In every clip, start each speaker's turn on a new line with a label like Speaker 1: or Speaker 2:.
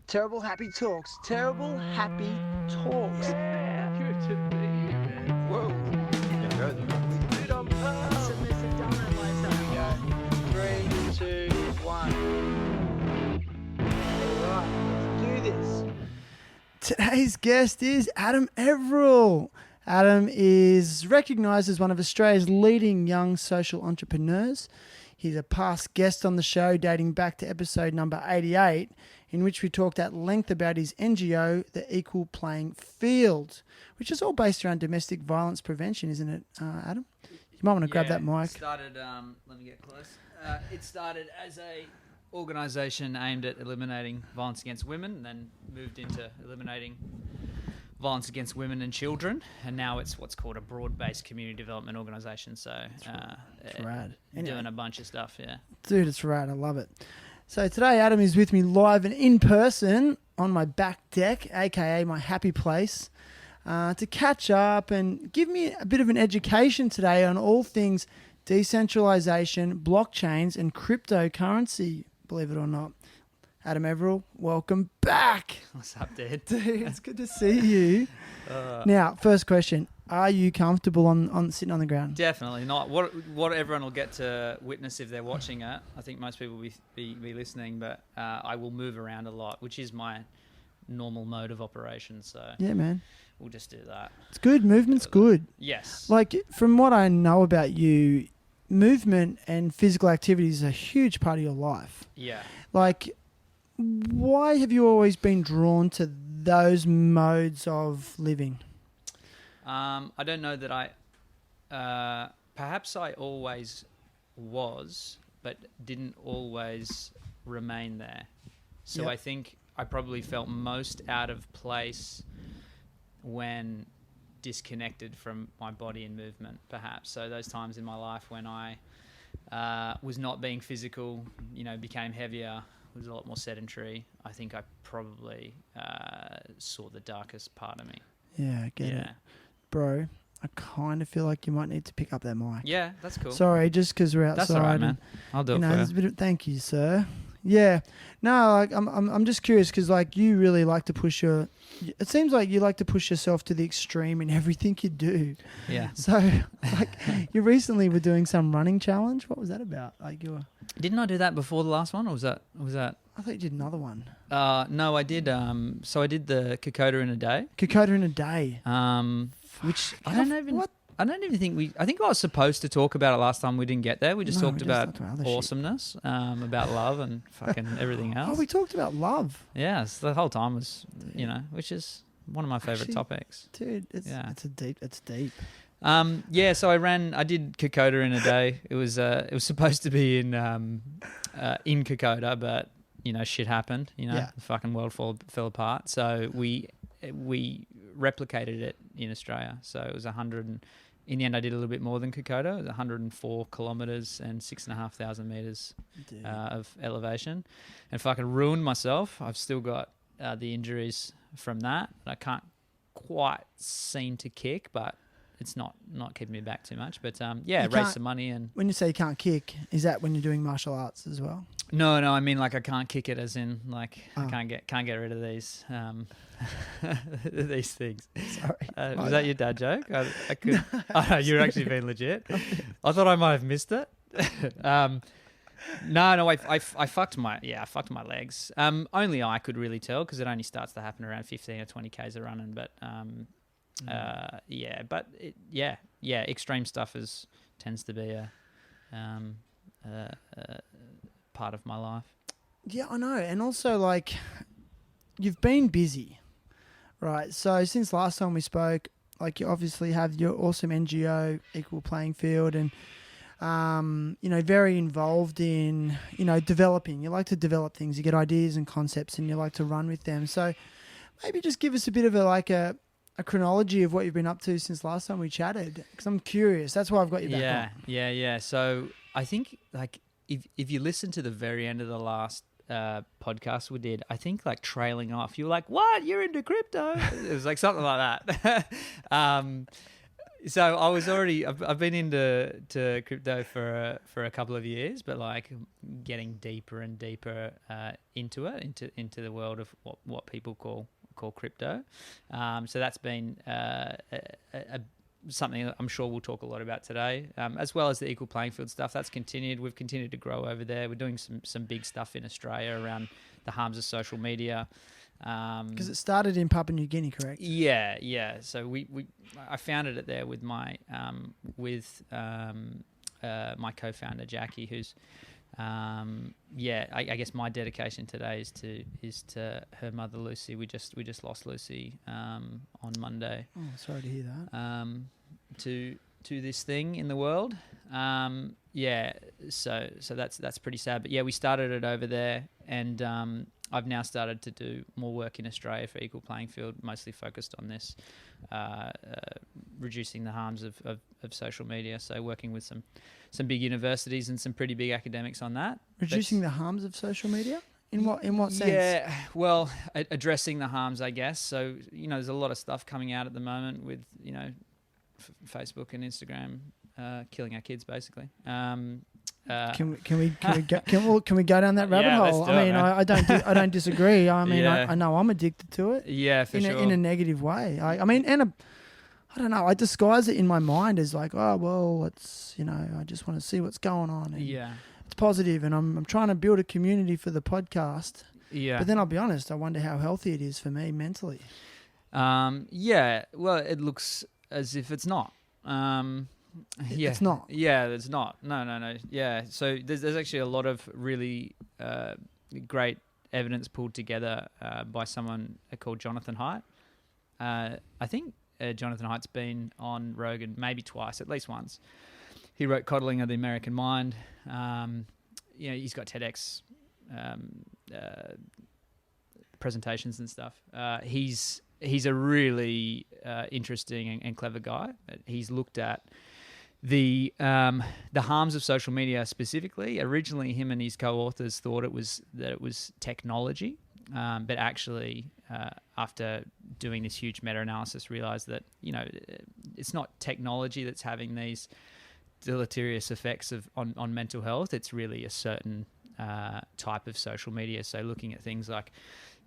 Speaker 1: Terrible Happy Talks. Terrible Happy Talks.
Speaker 2: Yeah, good to be here, man.
Speaker 1: Whoa.
Speaker 2: We did it on purpose.
Speaker 1: Here we go. 3, 2, 1. Alright, let's do this. Today's guest is Adam Everill. Adam is recognised as one of Australia's leading young social entrepreneurs. He's a past guest on the show dating back to episode number 88, in which we talked at length about his NGO, the Equal Playing Field, which is all based around domestic violence prevention, isn't it, Adam? You might want to grab that mic.
Speaker 3: It started, let me get close. It started as a organisation aimed at eliminating violence against women, then moved into eliminating violence against women and children, and now it's what's called a broad-based community development organisation. So
Speaker 1: It's rad.
Speaker 3: Doing a bunch of stuff, yeah.
Speaker 1: Dude, it's rad. I love it. So today Adam is with me live and in person on my back deck, aka my happy place, to catch up and give me a bit of an education today on all things decentralisation, blockchains, and cryptocurrency, believe it or not. Adam Everill, welcome back.
Speaker 3: What's up, dude?
Speaker 1: Dude, it's good to see you. Now, first question. Are you comfortable on sitting on the ground?
Speaker 3: Definitely not. What everyone will get to witness if they're watching it, I think most people will be listening, but I will move around a lot, which is my normal mode of operation. So
Speaker 1: Yeah, man.
Speaker 3: we'll just do that.
Speaker 1: It's good. Movement's good.
Speaker 3: Yes.
Speaker 1: Like, from what I know about you, movement and physical activity is a huge part of your life.
Speaker 3: Yeah.
Speaker 1: Like, why have you always been drawn to those modes of living?
Speaker 3: I don't know that perhaps I always was, but didn't always remain there. So
Speaker 1: Yep.
Speaker 3: I think I probably felt most out of place when disconnected from my body and movement, perhaps. So those times in my life when I was not being physical, became heavier, was a lot more sedentary, I think I probably saw the darkest part of me.
Speaker 1: Yeah, I get it. Bro, I kind of feel like you might need to pick up that mic.
Speaker 3: Yeah, that's cool.
Speaker 1: Sorry, just because we're outside.
Speaker 3: That's all right,
Speaker 1: and,
Speaker 3: man. I'll do it for
Speaker 1: there's
Speaker 3: you.
Speaker 1: a bit of, thank you, sir. Yeah. No, like I'm just curious because like you really like to push it seems like you like to push yourself to the extreme in everything you do.
Speaker 3: Yeah.
Speaker 1: So like you recently were doing some running challenge. What was that about? Like
Speaker 3: Didn't I do that before the last one, or was that?
Speaker 1: I thought you did another one.
Speaker 3: No, I did. So I did the Kokoda in a day.
Speaker 1: Kokoda in a day.
Speaker 3: Which I don't even think I think I was supposed to talk about it last time. We didn't get there. We just talked about awesomeness, about love and fucking everything else.
Speaker 1: Oh, we talked about love.
Speaker 3: Yeah, so the whole time was, which is one of my favorite topics.
Speaker 1: Dude, it's deep.
Speaker 3: So I did Kokoda in a day. It was supposed to be in Kokoda, but shit happened. The fucking world fell apart. So we replicated it in Australia. So it was 100. In the end, I did a little bit more than Kokoda. It was 104 kilometers and 6,500 meters of elevation, and fucking ruined myself. I've still got the injuries from that. I can't quite seem to kick, but it's not keeping me back too much. But raised some money. And
Speaker 1: when you say you can't kick, is that when you're doing martial arts as well?
Speaker 3: No, I mean like I can't kick it as in like I can't get rid of these these things.
Speaker 1: Sorry,
Speaker 3: was that your dad joke? I could. No. You're actually being legit. I thought I might have missed it. No, I fucked my legs. Only I could really tell because it only starts to happen around 15 or 20 k's of running. But extreme stuff tends to be a part of my life.
Speaker 1: Yeah, I know. And also, like, you've been busy, right? So since last time we spoke, like, you obviously have your awesome NGO, Equal Playing Field, and, very involved in, developing. You like to develop things. You get ideas and concepts, and you like to run with them. So maybe just give us a bit of a chronology of what you've been up to since last time we chatted, because I'm curious. That's why I've got you back on.
Speaker 3: Yeah. So I think, like, if you listen to the very end of the last podcast we did, I think like trailing off, you were like, what? You're into crypto? It was like something like that. So I was already. I've been into crypto for a couple of years, but like getting deeper and deeper into it, into the world of what people call crypto. So that's been something I'm sure we'll talk a lot about today, as well as the equal playing field stuff. That's continued. We've continued to grow over there. We're doing some big stuff in Australia around the harms of social media.
Speaker 1: Because it started in Papua New Guinea, correct?
Speaker 3: Yeah. So I founded it there with my my co-founder Jackie, who's I guess my dedication today is to her mother Lucy. We just lost Lucy on Monday.
Speaker 1: Oh, sorry to hear that.
Speaker 3: To this thing in the world. So that's pretty sad. But yeah, we started it over there, and I've now started to do more work in Australia for Equal Playing Field, mostly focused on this, reducing the harms of social media. So working with some big universities and some pretty big academics on that.
Speaker 1: Reducing the harms of social media? In what sense?
Speaker 3: Yeah, well, addressing the harms, I guess. So, there's a lot of stuff coming out at the moment with, Facebook and Instagram killing our kids, basically.
Speaker 1: Can we go down that rabbit hole?
Speaker 3: Let's do it, man.
Speaker 1: I don't disagree. I mean,
Speaker 3: Yeah.
Speaker 1: I know I'm addicted to it.
Speaker 3: Yeah, for sure.
Speaker 1: In a negative way. I don't know. I disguise it in my mind as like, oh well, it's I just want to see what's going on. And it's positive, and I'm trying to build a community for the podcast.
Speaker 3: Yeah.
Speaker 1: But then I'll be honest, I wonder how healthy it is for me mentally.
Speaker 3: Well, it looks as if it's not.
Speaker 1: It's not.
Speaker 3: Yeah, it's not. No. Yeah. So there's actually a lot of really great evidence pulled together by someone called Jonathan Haidt. I think Jonathan Haidt's been on Rogan maybe twice, at least once. He wrote Coddling of the American Mind. He's got TEDx presentations and stuff. He's a really interesting and clever guy. He's looked at the harms of social media specifically. Originally, him and his co-authors thought it was technology, but actually, after doing this huge meta-analysis, realized that it's not technology that's having these deleterious effects on mental health. It's really a certain type of social media. So looking at things like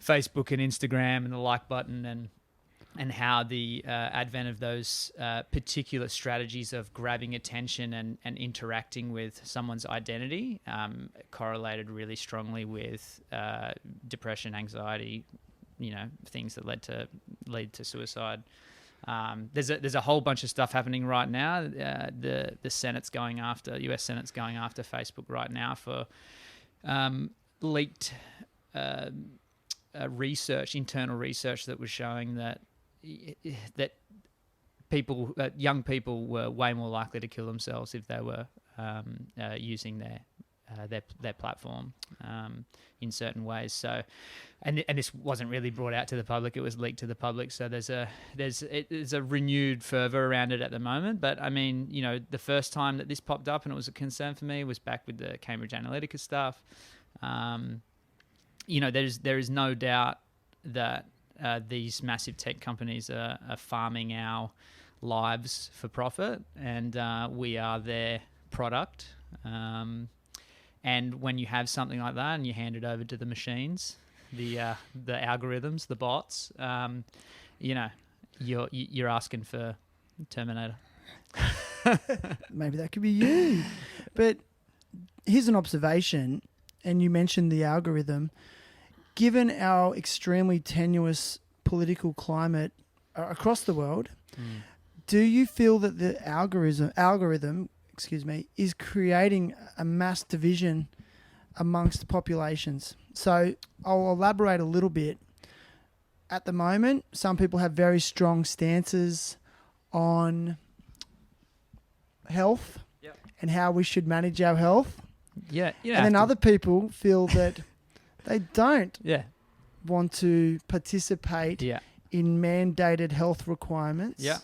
Speaker 3: Facebook and Instagram and the like button and how the advent of those particular strategies of grabbing attention and interacting with someone's identity correlated really strongly with depression, anxiety, things that lead to suicide. There's a whole bunch of stuff happening right now. The Senate's going after U.S. Senate's going after Facebook right now for leaked internal research that was showing that young people were way more likely to kill themselves if they were using their platform in certain ways. So, and this wasn't really brought out to the public; it was leaked to the public. So there's a renewed fervor around it at the moment. But I mean, the first time that this popped up and it was a concern for me was back with the Cambridge Analytica stuff. There is no doubt that these massive tech companies are farming our lives for profit, and we are their product. And when you have something like that and you hand it over to the machines, the algorithms, the bots, you're asking for Terminator.
Speaker 1: Maybe that could be you. But here's an observation, and you mentioned the algorithm. Given our extremely tenuous political climate across the world, do you feel that the algorithm, is creating a mass division amongst populations? So I'll elaborate a little bit. At the moment, some people have very strong stances on health and how we should manage our health.
Speaker 3: Yeah.
Speaker 1: And then other people feel that they don't want to participate in mandated health requirements.
Speaker 3: Yeah.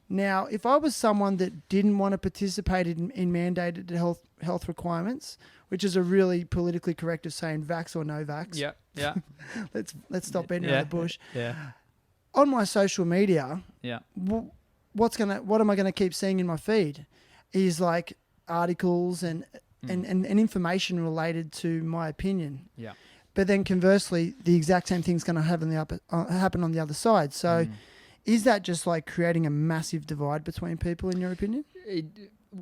Speaker 1: Now, if I was someone that didn't want to participate in mandated health requirements, which is a really politically correct of saying vax or no vax.
Speaker 3: Yeah.
Speaker 1: Let's stop beating around the bush.
Speaker 3: Yeah.
Speaker 1: On my social media, what am I gonna keep seeing in my feed? Is like articles and information related to my opinion.
Speaker 3: Yeah.
Speaker 1: But then conversely, the exact same thing's going to happen on the other side. So, is that just like creating a massive divide between people, in your opinion?
Speaker 3: It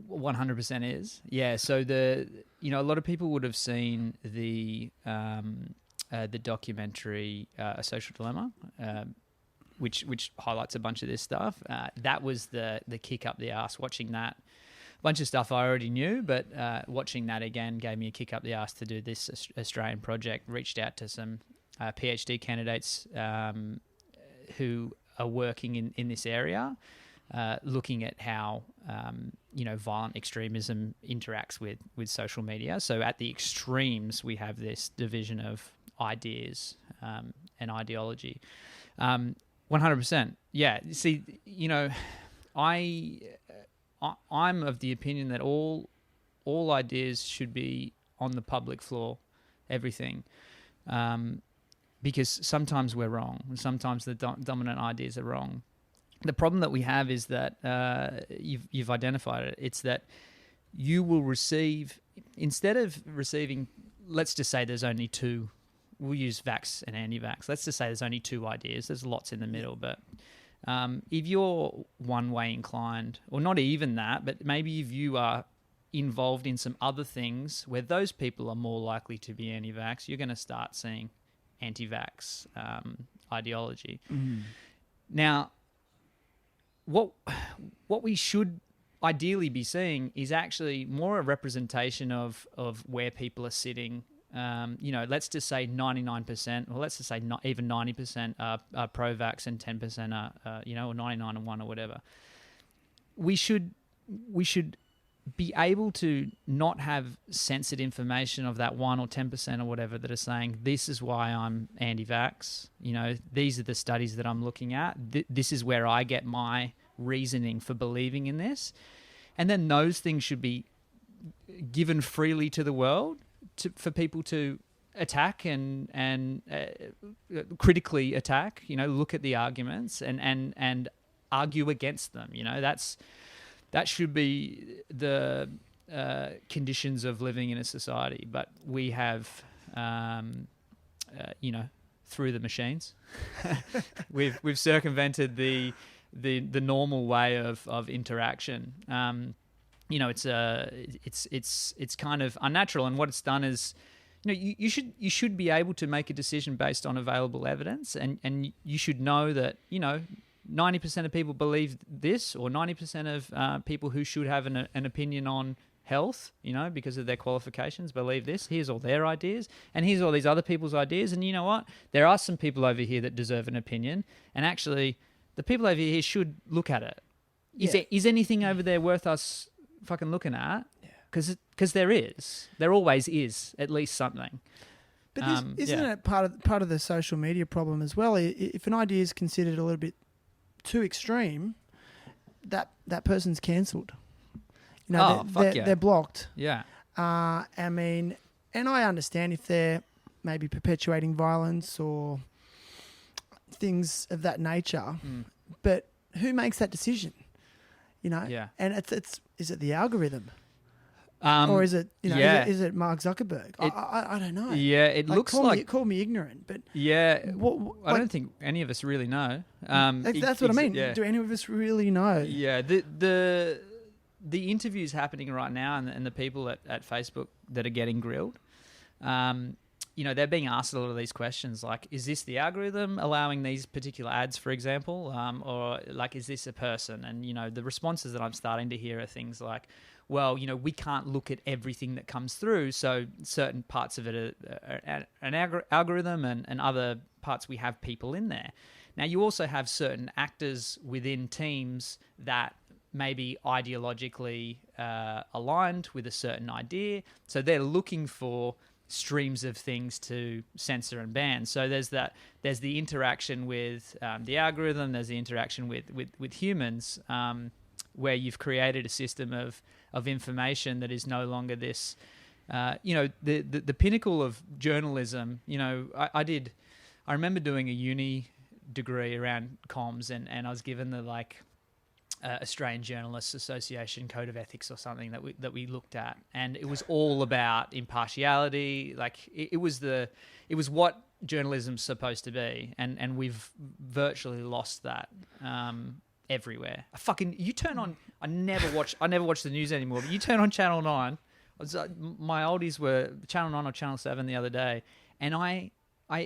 Speaker 3: 100% is. Yeah. So a lot of people would have seen the documentary A Social Dilemma, which highlights a bunch of this stuff. That was the kick up the arse watching that. Bunch of stuff I already knew, but watching that again gave me a kick up the arse to do this Australian project. Reached out to some PhD candidates who are working in this area, looking at how violent extremism interacts with social media. So at the extremes, we have this division of ideas and ideology. 100%. Yeah. See, I'm of the opinion that all ideas should be on the public floor, everything, because sometimes we're wrong, and sometimes the dominant ideas are wrong. The problem that we have is that you've identified it. It's that you will receive, instead of receiving, let's just say there's only two. We'll use vax and anti-vax. Let's just say there's only two ideas. There's lots in the middle, but if you're one-way inclined, or not even that, but maybe if you are involved in some other things where those people are more likely to be anti-vax, you're going to start seeing anti-vax ideology. Now, what we should ideally be seeing is actually more a representation of where people are sitting. Let's just say 99%, or let's just say not even 90% are pro-vax and 10% are, or 99 and 1 or whatever. We should be able to not have censored information of that 1 or 10% or whatever that are saying, this is why I'm anti-vax. These are the studies that I'm looking at. This is where I get my reasoning for believing in this. And then those things should be given freely to the world, for people to attack and critically attack, look at the arguments and argue against them. That should be the conditions of living in a society. But we have, through the machines, we've circumvented the normal way of interaction. It's kind of unnatural, and what it's done is, you should be able to make a decision based on available evidence, and you should know that 90% of people believe this, or 90% of people who should have an opinion on health, because of their qualifications, believe this. Here's all their ideas, and here's all these other people's ideas, and you know what? There are some people over here that deserve an opinion, and actually, the people over here should look at it. Is anything over there worth us fucking looking at? Because there always is at least something.
Speaker 1: But isn't it part of the social media problem as well? If an idea is considered a little bit too extreme, that person's cancelled. They're blocked.
Speaker 3: Yeah.
Speaker 1: And I understand if they're maybe perpetuating violence or things of that nature, but who makes that decision?
Speaker 3: Yeah.
Speaker 1: And is it the algorithm? Or is it, is it Mark Zuckerberg? I don't know.
Speaker 3: Yeah, it looks
Speaker 1: call me ignorant, but
Speaker 3: yeah, I don't think any of us really know.
Speaker 1: That's what I mean.
Speaker 3: Yeah.
Speaker 1: Do any of us really know?
Speaker 3: Yeah, the interviews happening right now, and the people at Facebook that are getting grilled, they're being asked a lot of these questions, like, is this the algorithm allowing these particular ads, for example, or like, is this a person? And the responses that I'm starting to hear are things like, well, we can't look at everything that comes through, so certain parts of it are an algorithm, and other parts we have people in there. Now, you also have certain actors within teams that may be ideologically aligned with a certain idea, so they're looking for streams of things to censor and ban. So there's the interaction with the algorithm, there's the interaction with humans, where you've created a system of information that is no longer this, the pinnacle of journalism. I remember doing a uni degree around comms, and I was given the Australian Journalists Association Code of Ethics or something that we looked at, and it was all about impartiality. Like it was what journalism's supposed to be, and we've virtually lost that everywhere. You turn on. I never watch the news anymore. But you turn on Channel 9. My oldies were Channel 9 or Channel 7 the other day, and I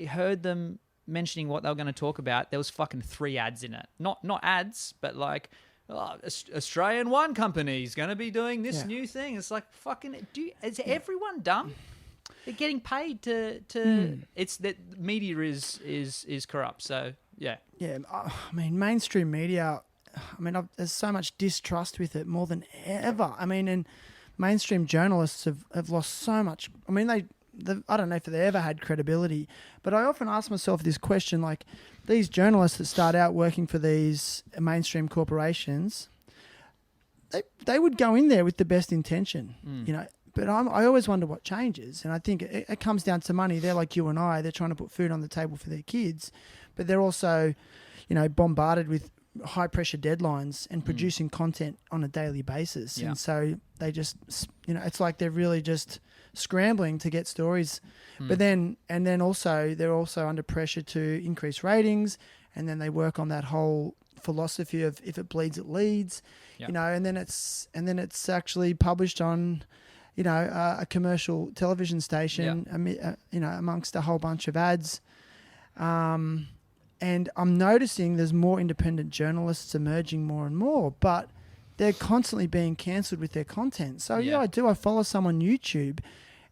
Speaker 3: heard them mentioning what they were going to talk about. There was fucking 3 ads in it. Not ads, but like, Australian wine company is going to be doing this new thing. It's like, fucking, is everyone dumb? They're getting paid to it's that media is corrupt. So yeah.
Speaker 1: I mean, mainstream media, there's so much distrust with it more than ever. I mean, and mainstream journalists have lost so much. I mean, I don't know if they ever had credibility, but I often ask myself this question, like, these journalists that start out working for these mainstream corporations, they would go in there with the best intention, but I always wonder what changes. And I think it comes down to money. They're like you and I, they're trying to put food on the table for their kids, but they're also, bombarded with high pressure deadlines and producing content on a daily basis. And so they just, it's like they're really just scrambling to get stories, but then also they're also under pressure to increase ratings, and then they work on that whole philosophy of if it bleeds it leads, and then it's actually published on a commercial television station, amongst a whole bunch of ads, and I'm noticing there's more independent journalists emerging more and more, but they're constantly being cancelled with their content. So I follow some on YouTube,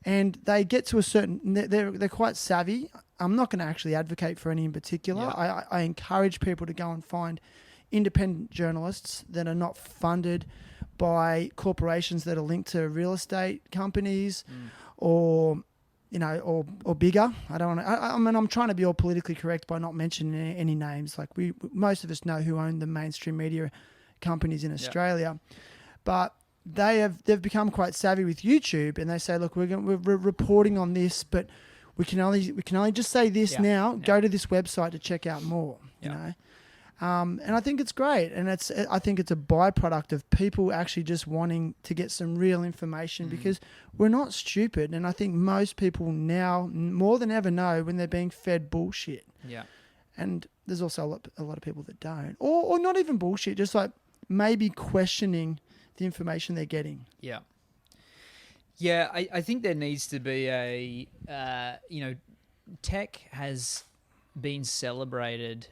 Speaker 1: and they get to a certain, they're quite savvy. I'm not going to actually advocate for any in particular. I encourage people to go and find independent journalists that are not funded by corporations that are linked to real estate companies or bigger. I don't want to. I'm trying to be all politically correct by not mentioning any names. Like most of us know who own the mainstream media companies in Australia, but they've become quite savvy with YouTube, and they say, look, we're reporting on this, but we can only just say this now. Go to this website to check out more. And I think it's great, and I think it's a byproduct of people actually just wanting to get some real information, because we're not stupid, and I think most people now more than ever know when they're being fed bullshit. And there's also a lot of people that don't, or not even bullshit, just like maybe questioning the information they're getting.
Speaker 3: I think there needs to be tech has been celebrated.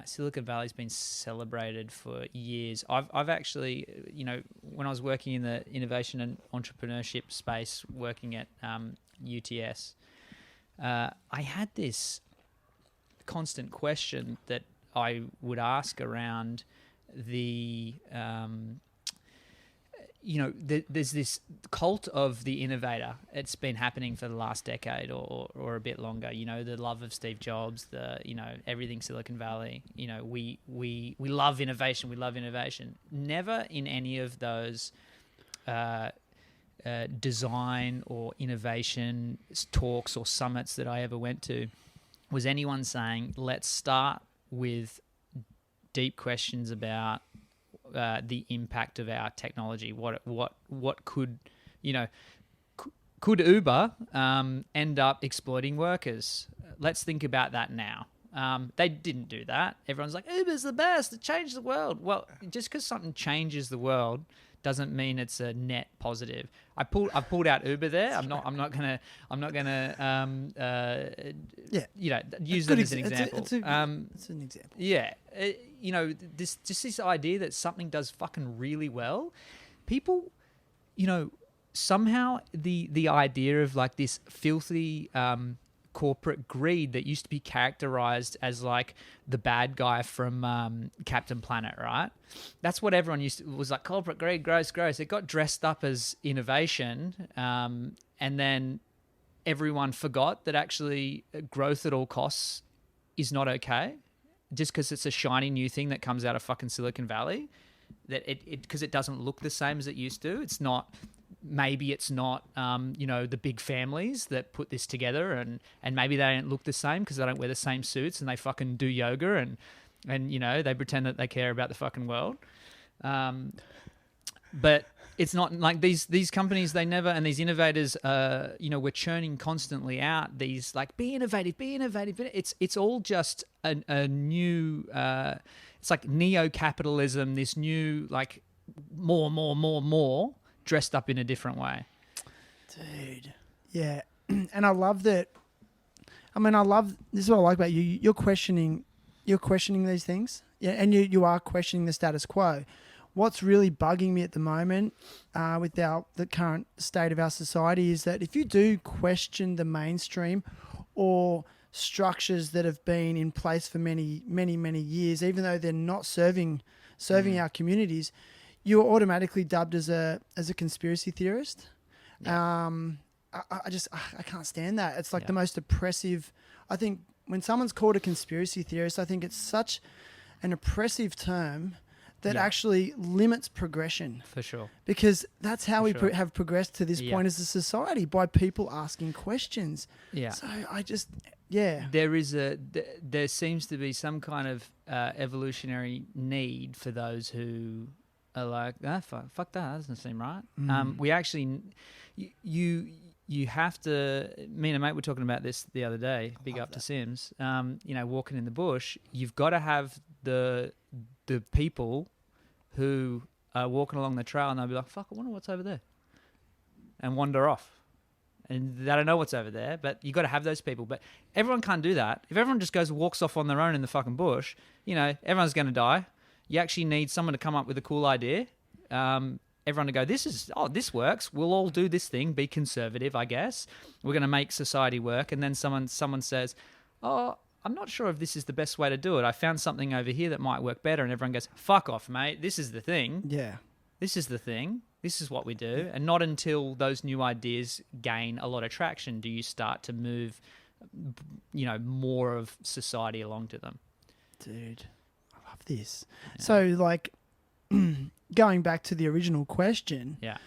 Speaker 3: Silicon Valley's been celebrated for years. I've actually, when I was working in the innovation and entrepreneurship space, working at UTS, I had this constant question that I would ask around the there's this cult of the innovator. It's been happening for the last decade or a bit longer. The love of Steve Jobs, everything Silicon Valley. We love innovation. We love innovation. Never in any of those design or innovation talks or summits that I ever went to was anyone saying, let's start with deep questions about the impact of our technology. What could Uber end up exploiting workers? Let's think about that now. They didn't do that. Everyone's like, Uber's the best. It changed the world. Well, just because something changes the world doesn't mean it's a net positive. I've pulled out Uber there. I'm not gonna use them as an example.
Speaker 1: It's an example.
Speaker 3: Yeah. This idea that something does fucking really well, people, somehow the idea of like this filthy corporate greed that used to be characterized as like the bad guy from Captain Planet, right? That's what everyone was like, corporate greed, gross. It got dressed up as innovation, and then everyone forgot that actually growth at all costs is not okay. Just because it's a shiny new thing that comes out of fucking Silicon Valley, that because it doesn't look the same as it used to. It's not. Maybe it's not, the big families that put this together, and maybe they don't look the same because they don't wear the same suits and they fucking do yoga and they pretend that they care about the fucking world. But it's not like these companies, they never, and these innovators, we're churning constantly out these like, be innovative. It's all just a new, it's like neo-capitalism, this new like more dressed up in a different way.
Speaker 1: Dude. Yeah. And I love that. I mean, this is what I like about you. You're questioning these things. Yeah. And you are questioning the status quo. What's really bugging me at the moment with the current state of our society is that if you do question the mainstream or structures that have been in place for many, many, many years, even though they're not serving our communities, you're automatically dubbed as a conspiracy theorist. Yeah. I can't stand that. It's like the most oppressive. I think when someone's called a conspiracy theorist, I think it's such an oppressive term that actually limits progression. For sure. Because that's how we have progressed to this point as a society, by people asking questions. Yeah. So there seems to be some kind of evolutionary need for those who are like, fuck that doesn't seem right. We actually, you have to, me and a mate were talking about this the other day, big up to Sims, walking in the bush, you've got to have the people who are walking along the trail and they'll be like, fuck, I wonder what's over there, and wander off. And they don't know what's over there, but you got to have those people. But everyone can't do that. If everyone just walks off on their own in the fucking bush, everyone's going to die. You actually need someone to come up with a cool idea. Everyone to go, this works. We'll all do this thing, be conservative, I guess. We're going to make society work. And then someone says, oh, I'm not sure if this is the best way to do it. I found something over here that might work better. And everyone goes, fuck off, mate. This is the thing. Yeah. This is the thing. This is what we do. And not until those new ideas gain a lot of traction do you start to move, more of society along to them. Dude, I love this. Yeah. So, like, going back to the original question. Yeah.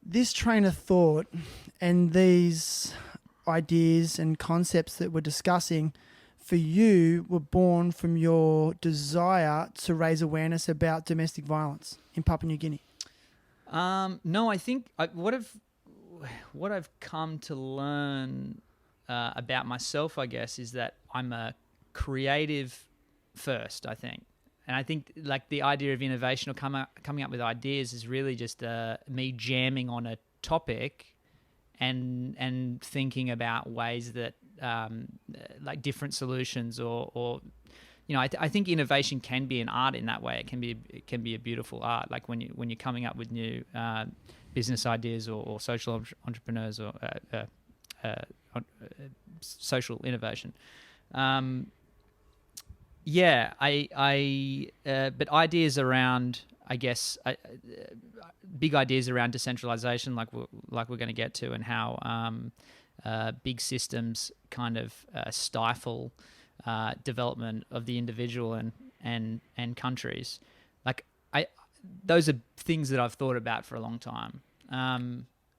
Speaker 1: This train of thought and these ideas and concepts that we're discussing for you were born from your desire to raise awareness about domestic violence in Papua New Guinea? No, I think what I've come to learn about myself, I guess, is that I'm a creative first, I think. And I think like the idea of innovation or coming up with ideas is really just me jamming on a topic and thinking about ways that like different solutions or I think innovation can be an art in that way. It can be a beautiful art, like when you're coming up with new business ideas or social entrepreneurs or social innovation. But ideas around, I guess, big ideas around decentralization, like we're going to get to, and how big systems kind of stifle development of the individual and countries. Like those are things that I've thought about for a long time.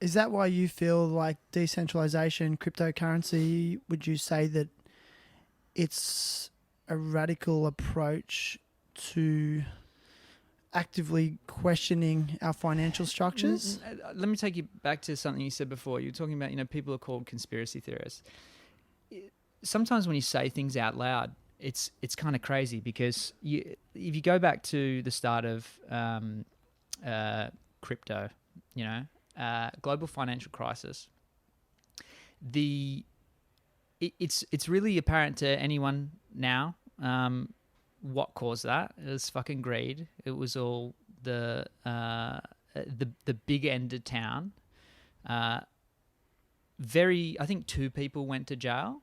Speaker 1: Is that why you feel like decentralization, cryptocurrency, would you say that it's a radical approach to actively questioning our financial structures? Let me take you back to something you said before. You were talking about, people are called conspiracy theorists. Sometimes when you say things out loud, it's kind of crazy, because if you go back to the start of crypto, global financial crisis, it's really apparent to anyone now what caused that. It was fucking greed. It was all the big end of town. I think 2 people went to jail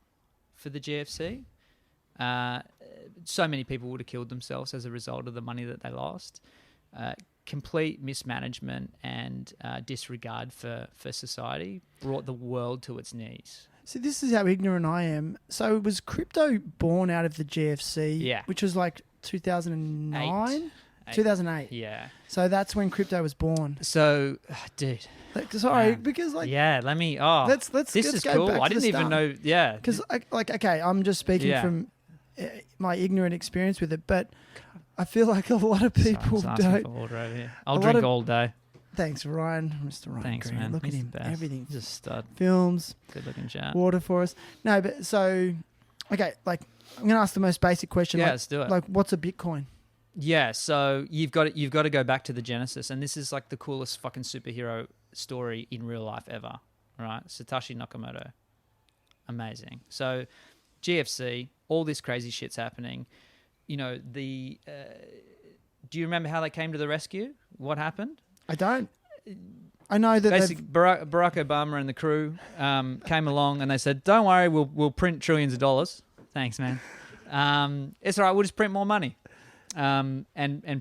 Speaker 1: for the GFC. So many people would have killed themselves as a result of the money that they lost. Complete mismanagement and disregard for society brought the world to its knees. So this is how ignorant I am. So was crypto born out of the GFC? Yeah. Which was like 2009? 2008. Yeah. So that's when crypto was born. So, dude. Sorry, because like... Yeah, let me... Oh, this is cool. I didn't even know... Yeah. Because, okay, I'm just speaking from my ignorant experience with it, but I feel like a lot of people
Speaker 3: Sorry, I'm asking
Speaker 1: don't.
Speaker 3: for order over here. I'll drink all day.
Speaker 1: Thanks, Ryan. Mr. Ryan
Speaker 3: Thanks,
Speaker 1: Green.
Speaker 3: man.
Speaker 1: Look at
Speaker 3: He's
Speaker 1: him.
Speaker 3: the best.
Speaker 1: Everything.
Speaker 3: He's a stud.
Speaker 1: Films,
Speaker 3: Good looking chat.
Speaker 1: water for us. No, but so, okay, like, I'm going to ask the most basic question.
Speaker 3: Yeah,
Speaker 1: like,
Speaker 3: let's do it.
Speaker 1: Like, what's a Bitcoin?
Speaker 3: Yeah, so you've got to go back to the genesis, and this is like the coolest fucking superhero story in real life ever, right? Satoshi Nakamoto, amazing. So GFC, all this crazy shit's happening. You know, do you remember how they came to the rescue? What happened?
Speaker 1: I don't. I know that
Speaker 3: basically Barack Obama and the crew came along and they said, "Don't worry, we'll print trillions of dollars." Thanks, man. It's all right. We'll just print more money. And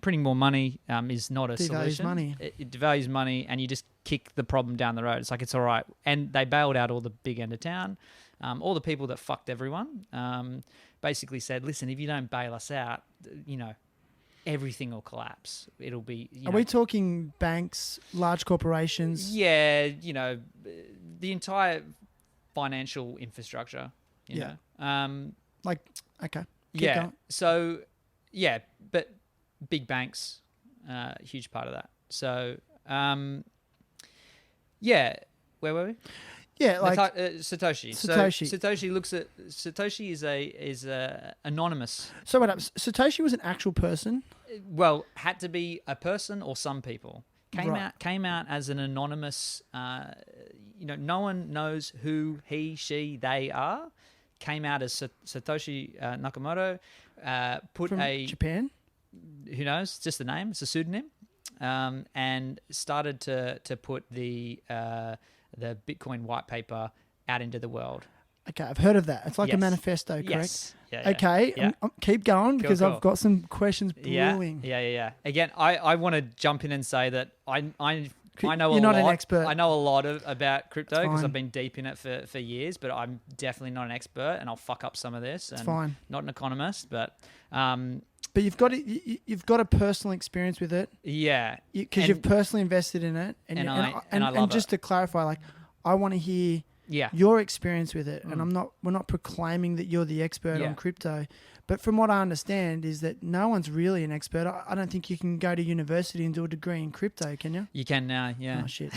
Speaker 3: printing more money is not a solution.
Speaker 1: Money.
Speaker 3: It devalues money, and you just kick the problem down the road. It's like, it's all right. And they bailed out all the big end of town. All the people that fucked everyone basically said, listen, if you don't bail us out, you know, everything will collapse. It'll be...
Speaker 1: Are we talking banks, large corporations?
Speaker 3: Yeah, you know, the entire financial infrastructure. You know.
Speaker 1: Like, okay. Keep
Speaker 3: Yeah.
Speaker 1: going.
Speaker 3: So... Yeah, but big banks, huge part of that. So, yeah, where were we?
Speaker 1: Yeah, like
Speaker 3: Satoshi.
Speaker 1: Satoshi.
Speaker 3: So Satoshi is a anonymous.
Speaker 1: So what happens? Satoshi was an actual person.
Speaker 3: Well, had to be a person or some people.
Speaker 1: Right.
Speaker 3: Came out as an anonymous. You know, no one knows who he, she, they are. Came out as Satoshi Nakamoto.
Speaker 1: From Japan.
Speaker 3: Who knows? Just the name. It's a pseudonym, and started to put the Bitcoin white paper out into the world.
Speaker 1: Okay, I've heard of that. It's like a manifesto, correct?
Speaker 3: Yes. Yeah,
Speaker 1: okay,
Speaker 3: yeah.
Speaker 1: Keep going because
Speaker 3: Cool.
Speaker 1: I've got some questions brewing.
Speaker 3: Yeah. Again, I want to jump in and say that I know
Speaker 1: You're not an expert.
Speaker 3: I know a lot about crypto
Speaker 1: It's
Speaker 3: because
Speaker 1: fine.
Speaker 3: I've been deep in it for years, but I'm definitely not an expert, and I'll fuck up some of this.
Speaker 1: It's
Speaker 3: and
Speaker 1: fine.
Speaker 3: Not an economist, but
Speaker 1: But you've got a personal experience with it.
Speaker 3: yeah,
Speaker 1: Because you've personally invested in it,
Speaker 3: and I love
Speaker 1: just to clarify, like, I want to hear your experience with it, and we're not proclaiming that you're the expert on crypto, but from what I understand is that no one's really an expert. I don't think you can go to university and do a degree in crypto, can you?
Speaker 3: You can now, yeah.
Speaker 1: Oh shit!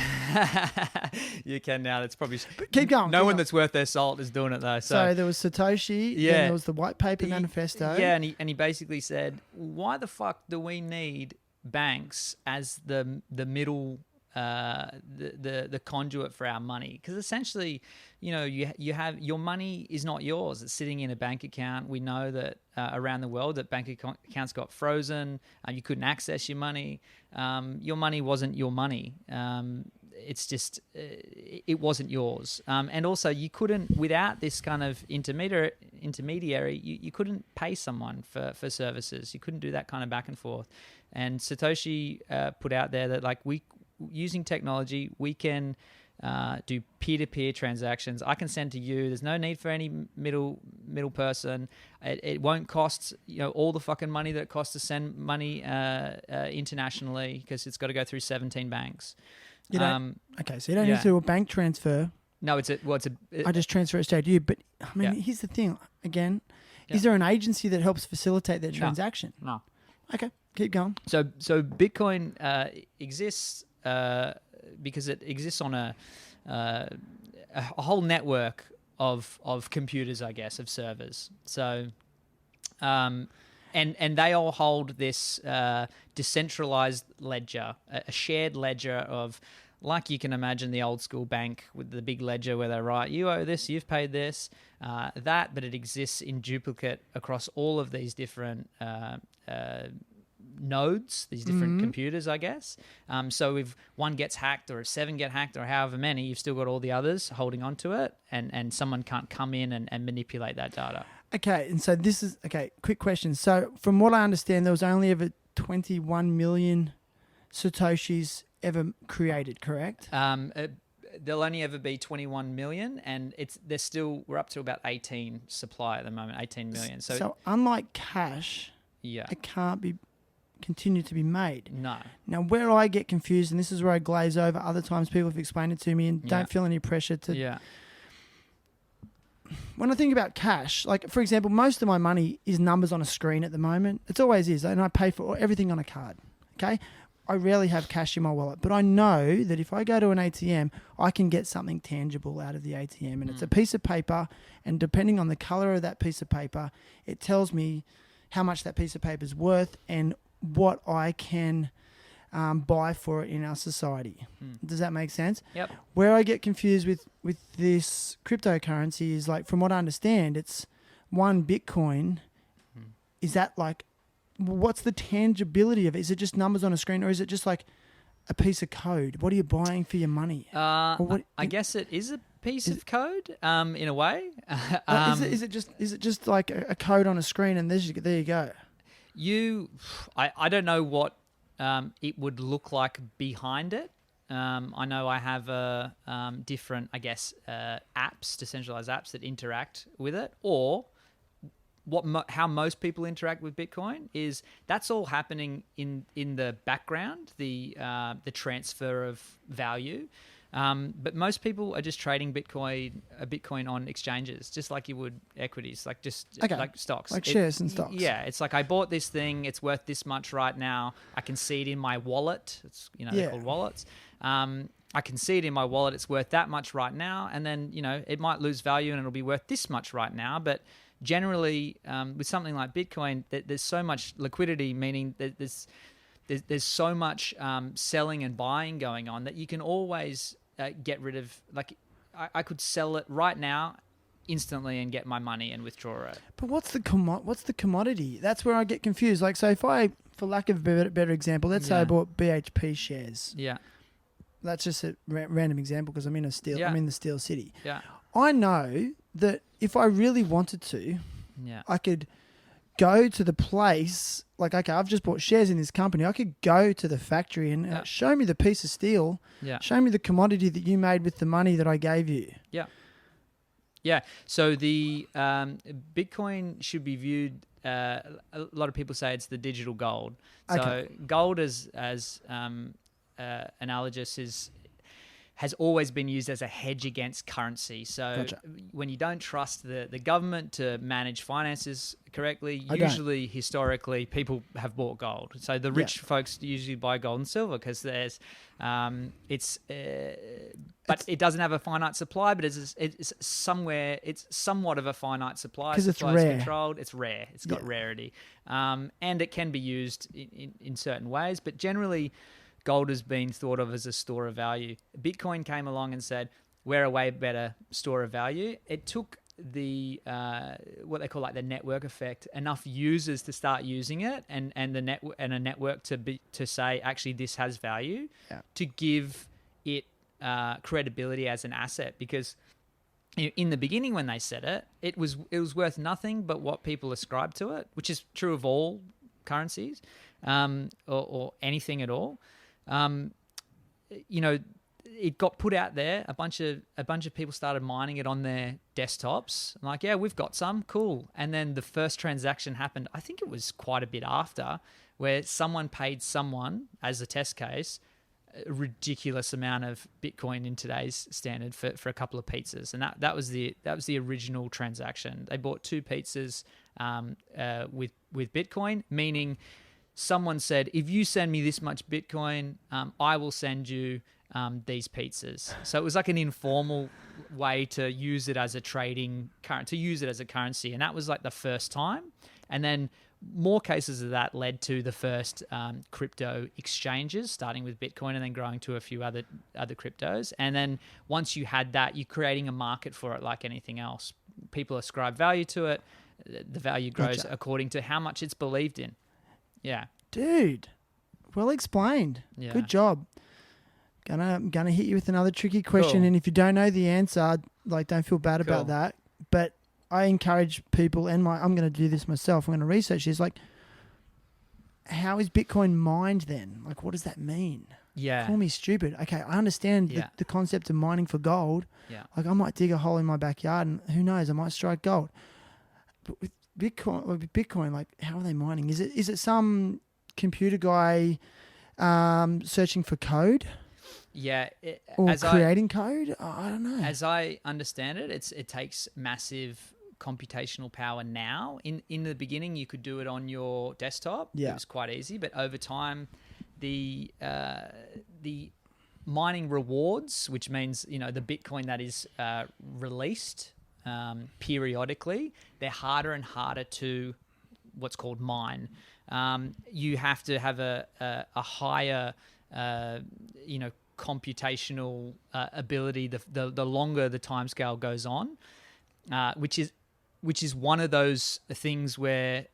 Speaker 3: You can now. That's probably.
Speaker 1: But keep going.
Speaker 3: No one that's worth their salt is doing it though.
Speaker 1: So there was Satoshi.
Speaker 3: Yeah.
Speaker 1: Then there was the white paper manifesto.
Speaker 3: Yeah, and he basically said, why the fuck do we need banks as the middle, the conduit for our money? Because essentially, you know, you have your money is not yours. It's sitting in a bank account. We know that around the world that bank accounts got frozen. You couldn't access your money. Your money wasn't your money. It's just it wasn't yours. And also you couldn't, without this kind of intermediary, you couldn't pay someone for services. You couldn't do that kind of back and forth. And Satoshi put out there that, like, using technology, we can do peer-to-peer transactions. I can send to you. There's no need for any middle person. It won't cost, you know, all the fucking money that it costs to send money internationally, because it's got to go through 17 banks.
Speaker 1: You don't, okay, so you don't need to do a bank transfer.
Speaker 3: No,
Speaker 1: I just transfer it straight to you. But I mean, here's the thing. Again, is there an agency that helps facilitate that transaction?
Speaker 3: No.
Speaker 1: Okay, keep going.
Speaker 3: So Bitcoin exists because it exists on a whole network of computers, I guess, of servers. So, and they all hold this decentralized ledger, a shared ledger of, like you can imagine the old school bank with the big ledger where they write, you owe this, you've paid this, but it exists in duplicate across all of these different nodes, these different computers, I guess. So if one gets hacked, or if 7 get hacked, or however many, you've still got all the others holding on to it, and someone can't come in and manipulate that data. Okay,
Speaker 1: and so this is, quick question. So from what I understand, there was only ever 21 million Satoshis ever created, correct?
Speaker 3: There'll only ever be 21 million, and we're up to about 18 supply at the moment, 18 million.
Speaker 1: So unlike cash, it can't continue to be made.
Speaker 3: No.
Speaker 1: Now, where I get confused, and this is where I glaze over, other times people have explained it to me, and don't feel any pressure to...
Speaker 3: Yeah.
Speaker 1: when I think about cash, like for example, most of my money is numbers on a screen at the moment. It always is, and I pay for everything on a card. Okay, I rarely have cash in my wallet, but I know that if I go to an ATM, I can get something tangible out of the ATM, and it's a piece of paper, and depending on the color of that piece of paper, it tells me how much that piece of paper is worth and what I can buy for it in our society. Does that make sense?
Speaker 3: Yep.
Speaker 1: Where I get confused with this cryptocurrency is, like, from what I understand, it's one Bitcoin. Is that like, what's the tangibility of it? Is it just numbers on a screen, or is it just like a piece of code? What are you buying for your money?
Speaker 3: I guess it is a piece of code, in a way.
Speaker 1: Is it just like a code on a screen, and there you go?
Speaker 3: I don't know what it would look like behind it. I know I have different, I guess, apps, decentralized apps that interact with it, or how most people interact with Bitcoin is that's all happening in the background, the transfer of value. But most people are just trading Bitcoin on exchanges, just like you would equities, like like stocks,
Speaker 1: like shares and stocks.
Speaker 3: Yeah, it's like I bought this thing; it's worth this much right now. I can see it in my wallet. It's they're called wallets. I can see it in my wallet. It's worth that much right now, and then it might lose value and it'll be worth this much right now. But generally, with something like Bitcoin, there's so much liquidity, meaning that there's so much selling and buying going on that you can always get rid of. Like, I could sell it right now instantly and get my money and withdraw it.
Speaker 1: But what's the commodity? That's where I get confused. Like, so if I, for lack of a better example, let's say I bought BHP shares.
Speaker 3: Yeah.
Speaker 1: That's just a random example because I'm in I'm in the Steel City.
Speaker 3: Yeah.
Speaker 1: I know that if I really wanted to, I could go to the place, like, okay, I've just bought shares in this company. I could go to the factory and show me the piece of steel, show me the commodity that you made with the money that I gave you.
Speaker 3: Yeah. Yeah. So the Bitcoin should be viewed, a lot of people say it's the digital gold. So gold as analogous has always been used as a hedge against currency. So when you don't trust the government to manage finances correctly, historically, people have bought gold. So the rich folks usually buy gold and silver because there's, but it doesn't have a finite supply, but it's somewhat of a finite supply.
Speaker 1: Because it's rare.
Speaker 3: Controlled. It's rare. It's got rarity. And it can be used in certain ways, but generally, gold has been thought of as a store of value. Bitcoin came along and said, we're a way better store of value. It took the what they call like the network effect, enough users to start using it, and a network to say, actually, this has value, to give it credibility as an asset. Because in the beginning, when they said it, it was worth nothing but what people ascribe to it, which is true of all currencies, or anything at all. It got put out there. A bunch of people started mining it on their desktops. I'm like, yeah, we've got some, cool. And then the first transaction happened. I think it was quite a bit after, where someone paid someone, as a test case, a ridiculous amount of Bitcoin in today's standard for a couple of pizzas, and that was the original transaction. They bought 2 pizzas with Bitcoin, meaning someone said, if you send me this much Bitcoin, I will send you these pizzas. So it was like an informal way to use it as a currency. And that was like the first time. And then more cases of that led to the first crypto exchanges, starting with Bitcoin and then growing to a few other cryptos. And then once you had that, you're creating a market for it like anything else. People ascribe value to it. The value grows according to how much it's believed in. Yeah.
Speaker 1: Dude, well explained.
Speaker 3: Yeah.
Speaker 1: Good job. Gonna hit you with another tricky question,
Speaker 3: Cool.
Speaker 1: and if you don't know the answer, like, don't feel bad about that. But I encourage people, and I'm going to do this myself. I'm going to research this. Like, how is Bitcoin mined then? Like, what does that mean?
Speaker 3: Yeah.
Speaker 1: Call me stupid. Okay, I understand the concept of mining for gold.
Speaker 3: Yeah.
Speaker 1: Like, I might dig a hole in my backyard, and who knows, I might strike gold. But with Bitcoin, like, how are they mining? Is it some computer guy searching for code?
Speaker 3: Yeah,
Speaker 1: or creating code? I don't know.
Speaker 3: As I understand it, it takes massive computational power now. In the beginning, you could do it on your desktop.
Speaker 1: Yeah.
Speaker 3: It was quite easy, but over time, the mining rewards, which means the Bitcoin that is released periodically, they're harder and harder to what's called mine. You have to have a higher computational ability the longer the timescale goes on, which is one of those things where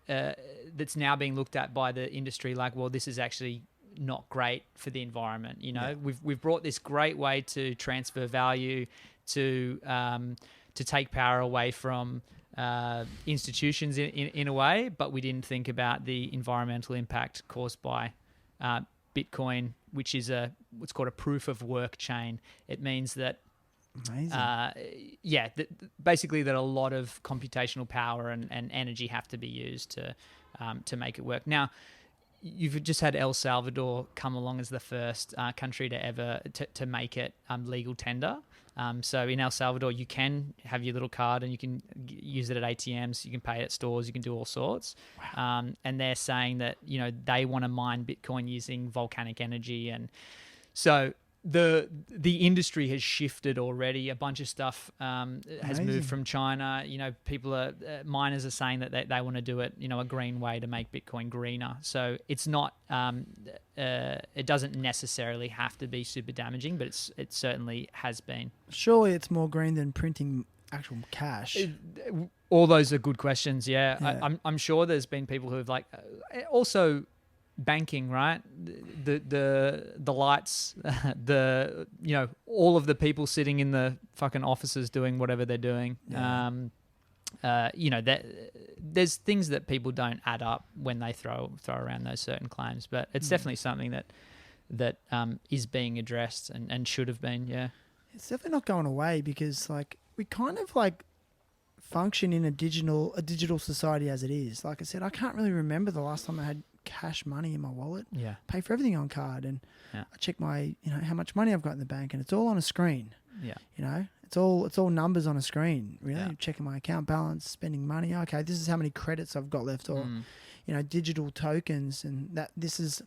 Speaker 3: that's now being looked at by the industry like, well, this is actually not great for the environment. We've brought this great way to transfer value, to take power away from institutions in a way, but we didn't think about the environmental impact caused by Bitcoin, which is what's called a proof of work chain. It means that basically that a lot of computational power and energy have to be used to make it work. Now, you've just had El Salvador come along as the first country to ever to make it legal tender. So in El Salvador, you can have your little card and you can use it at ATMs. You can pay at stores. You can do all sorts. Wow. And they're saying that they want to mine Bitcoin using volcanic energy, and so the industry has shifted already. A bunch of stuff has moved from China. Miners are saying that they want to do it a green way to make Bitcoin greener. So it's not it doesn't necessarily have to be super damaging, but it certainly has been. Surely
Speaker 1: it's more green than printing actual cash.
Speaker 3: All those are good questions. Yeah. I'm sure there's been people who have also banking, right? The lights, all of the people sitting in the fucking offices doing whatever they're doing. There's things that people don't add up when they throw around those certain claims, but it's definitely something that is being addressed and should have been. Yeah,
Speaker 1: it's definitely not going away because we kind of function in a digital society as it is. Like I said, I can't really remember the last time I had cash money in my wallet.
Speaker 3: Yeah,
Speaker 1: pay for everything on card, and I check my how much money I've got in the bank, and it's all on a screen.
Speaker 3: Yeah,
Speaker 1: it's all numbers on a screen. Really, checking my account balance, spending money. Okay, this is how many credits I've got left, or digital tokens, and that this is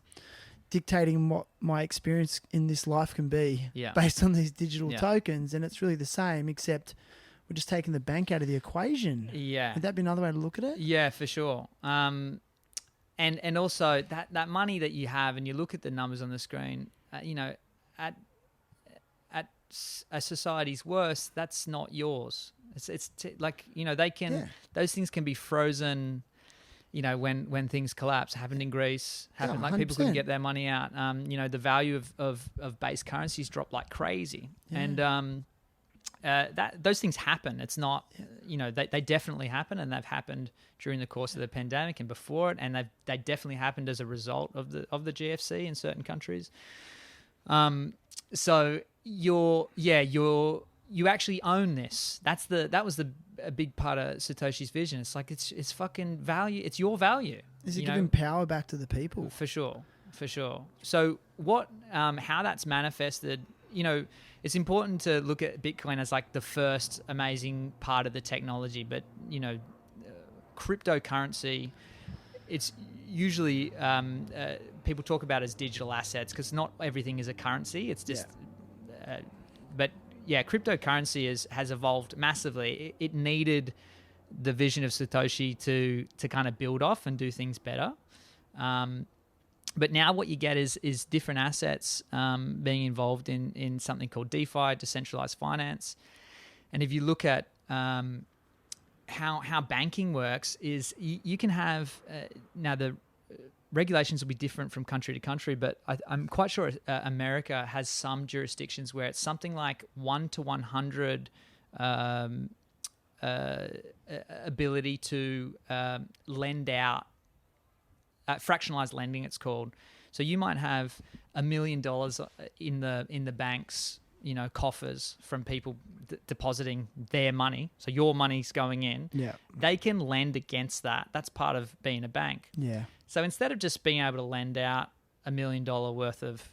Speaker 1: dictating what my experience in this life can be based on these digital tokens, and it's really the same except we're just taking the bank out of the equation.
Speaker 3: Yeah,
Speaker 1: would that be another way to look at it?
Speaker 3: Yeah, for sure. And also that money that you have, and you look at the numbers on the screen, at a society's worst, that's not yours. They can those things can be frozen. When things collapse, happened in Greece, people couldn't get their money out. The value of base currencies dropped like crazy, and those things happen. It's not, they definitely happen, and they've happened during the course of the pandemic and before it, and they definitely happened as a result of the GFC in certain countries. So you actually own this. That was a big part of Satoshi's vision. It's it's fucking value. It's your value.
Speaker 1: Is it giving power back to the people?
Speaker 3: For sure. So how that's manifested, it's important to look at Bitcoin as the first amazing part of the technology, but cryptocurrency, it's usually people talk about as digital assets because not everything is a currency. It's just, cryptocurrency has evolved massively. It needed the vision of Satoshi to kind of build off and do things better. But now what you get is different assets being involved in something called DeFi, decentralized finance. And if you look at how banking works, is you can have now the regulations will be different from country to country, but I'm quite sure America has some jurisdictions where it's something like 1 to 100 ability to lend out. Fractionalized lending, it's called. So you might have $1 million in the bank's coffers from people depositing their money. So your money's going in.
Speaker 1: Yeah,
Speaker 3: they can lend against that. That's part of being a bank.
Speaker 1: Yeah.
Speaker 3: So instead of just being able to lend out $1 million worth of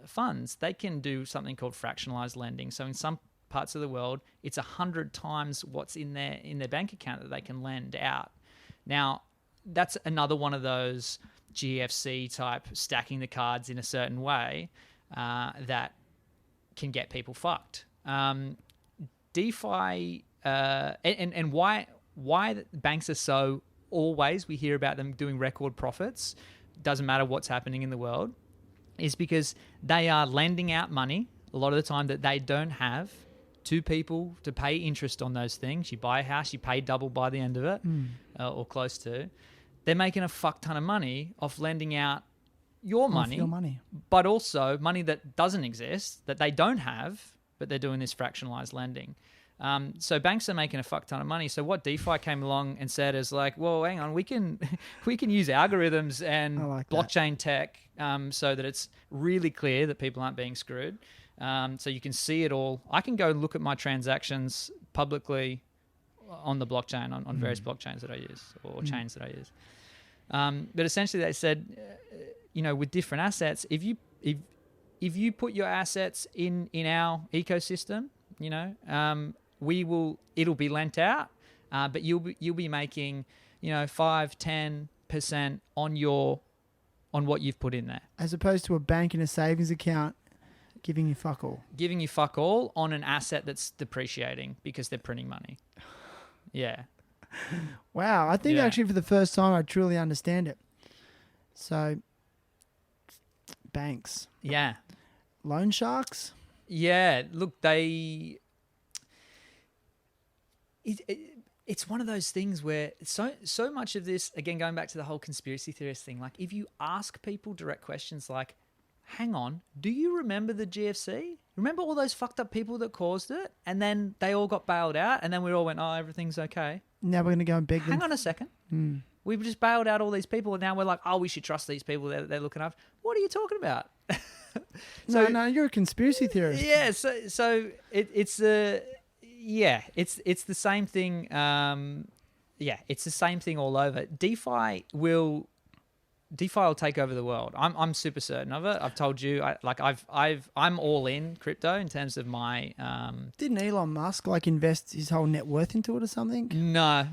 Speaker 3: funds, they can do something called fractionalized lending. So in some parts of the world, it's 100 times what's in their bank account that they can lend out. Now, that's another one of those GFC type stacking the cards in a certain way that can get people fucked. DeFi and why banks are so always, we hear about them doing record profits, doesn't matter what's happening in the world, is because they are lending out money a lot of the time that they don't have to people to pay interest on those things. You buy a house, you pay double by the end of it, or close to. They're making a fuck ton of money off lending out your money, but also money that doesn't exist, that they don't have, but they're doing this fractionalized lending. So banks are making a fuck ton of money. So what DeFi came along and said is like, well, hang on, we can use algorithms and blockchain tech so that it's really clear that people aren't being screwed. So you can see it all. I can go look at my transactions publicly on the blockchain, on various blockchains that I use or chains that I use. But essentially they said, with different assets, if you put your assets in our ecosystem, it'll be lent out, but you'll be making 5-10% on what you've put in there,
Speaker 1: as opposed to a bank and a savings account giving you fuck all
Speaker 3: on an asset that's depreciating because they're printing money. Yeah.
Speaker 1: Wow, I think actually for the first time I truly understand it. So, banks.
Speaker 3: Yeah.
Speaker 1: Loan sharks?
Speaker 3: Yeah, look, it's one of those things where so much of this, again, going back to the whole conspiracy theorist thing, like if you ask people direct questions like, hang on, do you remember the GFC? Remember all those fucked up people that caused it? And then they all got bailed out and then we all went, oh, everything's okay.
Speaker 1: Now we're going to go and beg them.
Speaker 3: Hang on a second. We've just bailed out all these people and now we're like, oh, we should trust these people. They're looking after. What are you talking about?
Speaker 1: No, you're a conspiracy theorist.
Speaker 3: Yeah, so it's the same thing. It's the same thing all over. DeFi will take over the world. I'm super certain of it. I've told you, I'm all in crypto in terms of my.
Speaker 1: Didn't Elon Musk invest his whole net worth into it or something?
Speaker 3: No.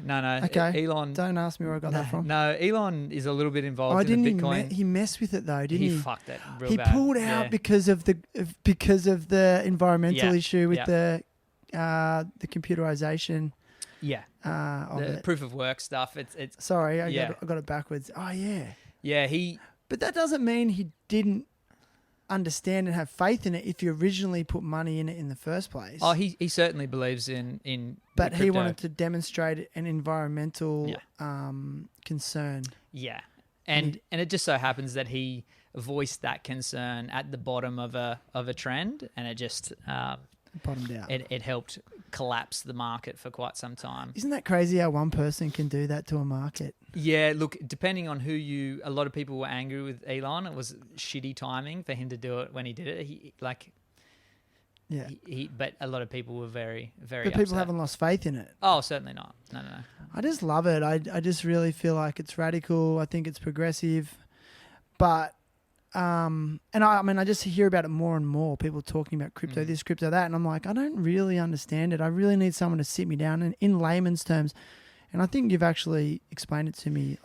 Speaker 1: Okay.
Speaker 3: Elon.
Speaker 1: Don't ask me where I got that from.
Speaker 3: No, Elon is a little bit involved in the Bitcoin.
Speaker 1: He messed with it though, didn't he?
Speaker 3: He fucked it real
Speaker 1: he
Speaker 3: bad.
Speaker 1: He pulled out because of the environmental issue with the computerization.
Speaker 3: Yeah. The proof of work stuff. It's.
Speaker 1: Sorry, I got it backwards. Oh yeah.
Speaker 3: Yeah,
Speaker 1: But that doesn't mean he didn't understand and have faith in it if you originally put money in it in the first place.
Speaker 3: Oh, he certainly believes in.
Speaker 1: But he wanted to demonstrate an environmental concern.
Speaker 3: Yeah, and it just so happens that he voiced that concern at the bottom of a trend, and it just
Speaker 1: bottomed out.
Speaker 3: It helped collapse the market for quite some time.
Speaker 1: Isn't that crazy how one person can do that to a market?
Speaker 3: Yeah, look, depending on a lot of people were angry with Elon. It was shitty timing for him to do it when he did it. But a lot of people were very, very upset.
Speaker 1: But people haven't lost faith in it.
Speaker 3: Oh, certainly not. No.
Speaker 1: I just love it. I just really feel like it's radical. I think it's progressive. But, I just hear about it more and more. People talking about crypto this, crypto that. And I'm like, I don't really understand it. I really need someone to sit me down and in layman's terms. And I think you've actually explained it to me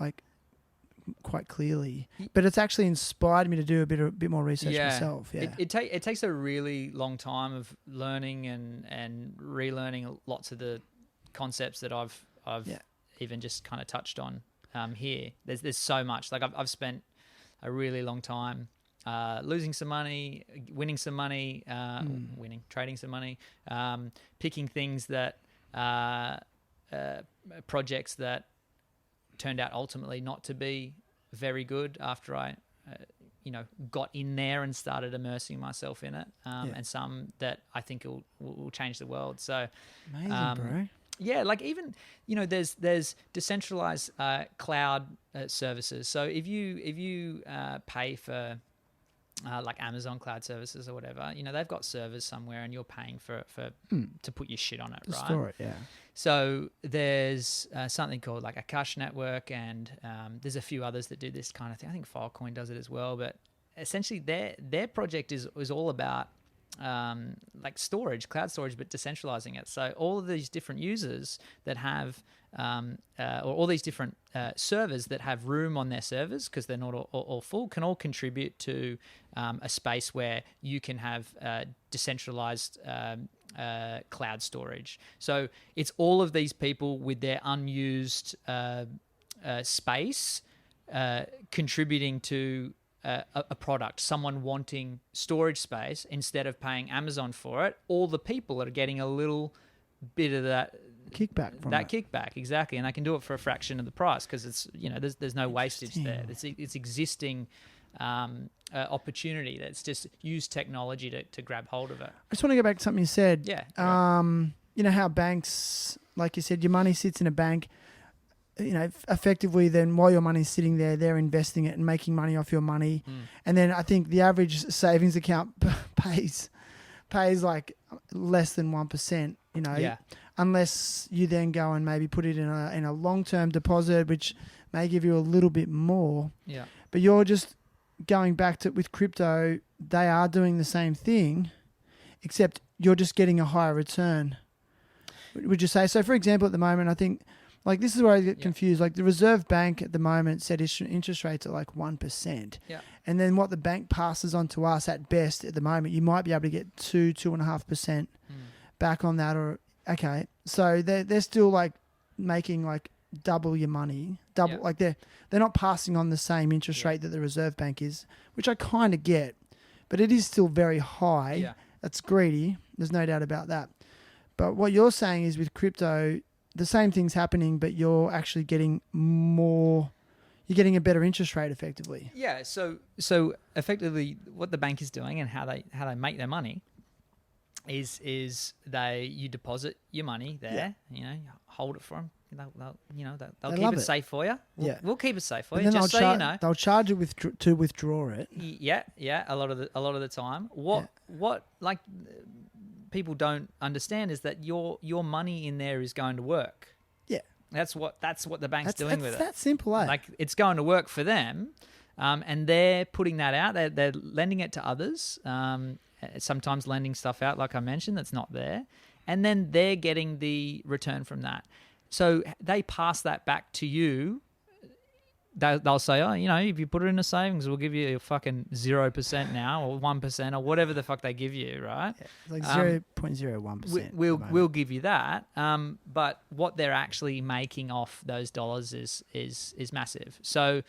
Speaker 1: quite clearly. But it's actually inspired me to do a bit more research myself. Yeah,
Speaker 3: it takes a really long time of learning and relearning lots of the concepts that I've even just kind of touched on here. There's so much. I've spent a really long time losing some money, winning some money, trading some money, picking things that. Projects that turned out ultimately not to be very good after I, got in there and started immersing myself in it, and some that I think will change the world. So,
Speaker 1: amazing, bro.
Speaker 3: Yeah, even there's decentralized cloud services. So if you pay for Amazon cloud services or whatever, they've got servers somewhere and you're paying for to put your shit on it, right?
Speaker 1: Store it, yeah.
Speaker 3: So there's something called Akash Network, and there's a few others that do this kind of thing. I think Filecoin does it as well, but essentially their project is all about like storage, cloud storage, but decentralizing it. So all of these different users that have, or all these different servers that have room on their servers because they're not all full, can all contribute to a space where you can have decentralized cloud storage. So it's all of these people with their unused space contributing to a product, someone wanting storage space instead of paying Amazon for it. All the people are getting a little bit of that
Speaker 1: kickback from
Speaker 3: kickback, exactly, and they can do it for a fraction of the price because it's there's no wastage there. It's existing opportunity that's just use technology to grab hold of it.
Speaker 1: I just want to go back to something you said.
Speaker 3: Yeah.
Speaker 1: You know how banks, like you said, your money sits in a bank. Effectively then while your money's sitting there, they're investing it and making money off your money. And then I think the average savings account pays like less than 1%, unless you then go and maybe put it in a long-term deposit, which may give you a little bit more.
Speaker 3: Yeah.
Speaker 1: But you're just going back to with crypto, they are doing the same thing, except you're just getting a higher return. Would you say? So for example, at the moment, I think like this is where I get confused. Like the Reserve Bank at the moment set interest rates at like 1%.
Speaker 3: Yeah.
Speaker 1: And then what the bank passes on to us at best at the moment, you might be able to get 2.5% back on that. Or okay, so they're still like making like double your money, like they're not passing on the same interest rate that the Reserve Bank is, which I kind of get, but it is still very high.
Speaker 3: Yeah.
Speaker 1: That's greedy. There's no doubt about that. But what you're saying is with crypto, the same thing's happening, but you're actually getting more. You're getting a better interest rate, effectively.
Speaker 3: Yeah. So effectively, what the bank is doing and how they make their money is you deposit your money there. You hold it for them. They'll keep it safe for you. We'll keep it safe for you. Just so you know,
Speaker 1: they'll charge you to withdraw it.
Speaker 3: Yeah. A lot of the time, what like people don't understand is that your money in there is going to work. Yeah, that's what the bank's doing with it.
Speaker 1: That's simple, eh?
Speaker 3: Like it's going to work for them, and they're putting that out. They're lending it to others. Sometimes lending stuff out, like I mentioned, that's not there, and then they're getting the return from that. So they pass that back to you. They'll say, if you put it in a savings, we'll give you a fucking 0% now or 1% or whatever the fuck they give you, right?
Speaker 1: Yeah, like 0.01%.
Speaker 3: We'll give you that. But what they're actually making off those dollars is massive. So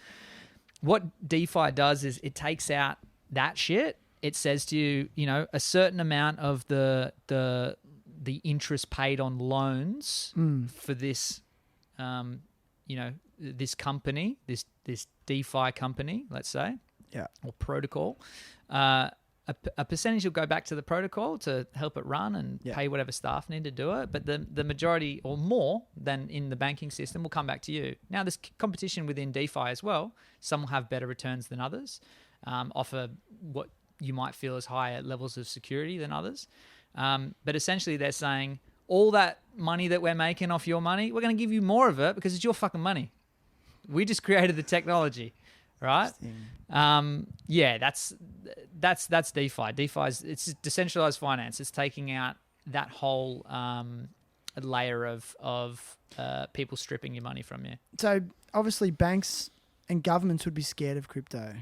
Speaker 3: what DeFi does is it takes out that shit. It says to you, a certain amount of the interest paid on loans for this, this company, this DeFi company, let's say, or protocol, a percentage will go back to the protocol to help it run and pay whatever staff need to do it. But the majority or more than in the banking system will come back to you. Now, there's competition within DeFi as well. Some will have better returns than others, offer what you might feel as higher levels of security than others. But essentially they're saying all that money that we're making off your money, we're going to give you more of it because it's your fucking money. We just created the technology, right? That's DeFi. It's decentralized finance. It's taking out that whole layer of people stripping your money from you.
Speaker 1: So obviously banks and governments would be scared of crypto.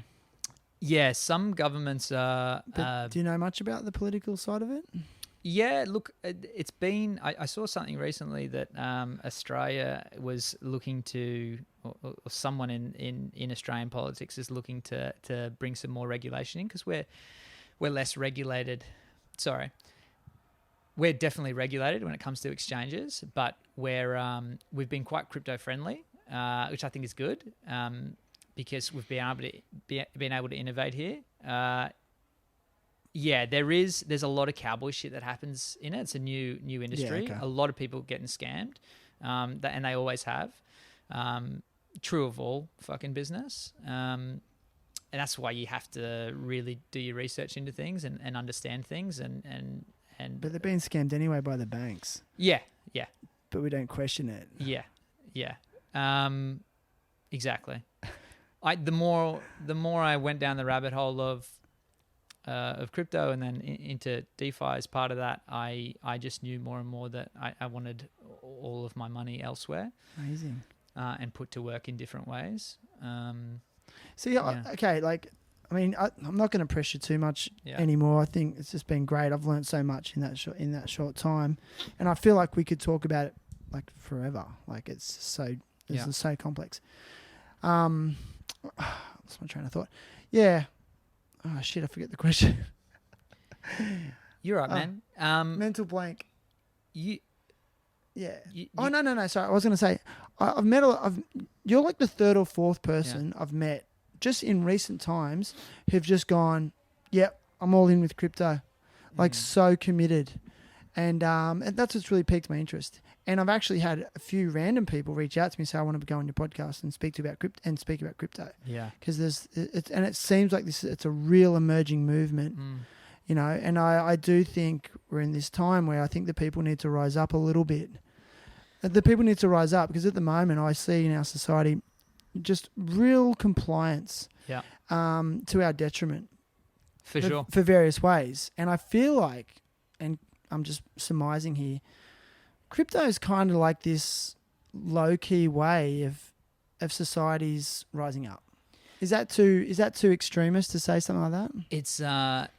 Speaker 3: Yeah, some governments are.
Speaker 1: But do you know much about the political side of it?
Speaker 3: Yeah, look, it's been. I saw something recently that Australia was looking to, or someone in Australian politics is looking to bring some more regulation in because we're less regulated. Sorry, we're definitely regulated when it comes to exchanges, but we've been quite crypto friendly, which I think is good because we've been able to innovate here. There's a lot of cowboy shit that happens in it. It's a new industry.
Speaker 1: Yeah, okay.
Speaker 3: A lot of people getting scammed, and they always have. True of all fucking business. And that's why you have to really do your research into things and understand things and
Speaker 1: But they're being scammed anyway by the banks.
Speaker 3: Yeah.
Speaker 1: But we don't question it.
Speaker 3: Yeah. Exactly. the more I went down the rabbit hole of crypto and then into DeFi as part of that, I just knew more and more that I wanted all of my money elsewhere.
Speaker 1: Amazing.
Speaker 3: And put to work in different ways.
Speaker 1: Okay, like, I mean, I'm not going to press you too much anymore. I think it's just been great. I've learned so much in that short time, and I feel like we could talk about it like forever. Like it's so complex. What's my train of thought? Yeah. Oh shit! I forget the question.
Speaker 3: You're right, man.
Speaker 1: Mental blank.
Speaker 3: No.
Speaker 1: Sorry. I was going to say, I've met. You're like the third or fourth person I've met just in recent times who've just gone, yep, I'm all in with crypto, like so committed, and that's what's really piqued my interest. And I've actually had a few random people reach out to me and say, I want to go on your podcast and speak about crypto.
Speaker 3: Yeah,
Speaker 1: because it seems like it's a real emerging movement. You know, and I do think we're in this time where I think the people need to rise up a little bit. The people need to rise up because at the moment I see in our society just real compliance to our detriment.
Speaker 3: For sure.
Speaker 1: For various ways. And I feel like, and I'm just surmising here, crypto is kind of like this low-key way of societies rising up. Is that too extremist to say something like that?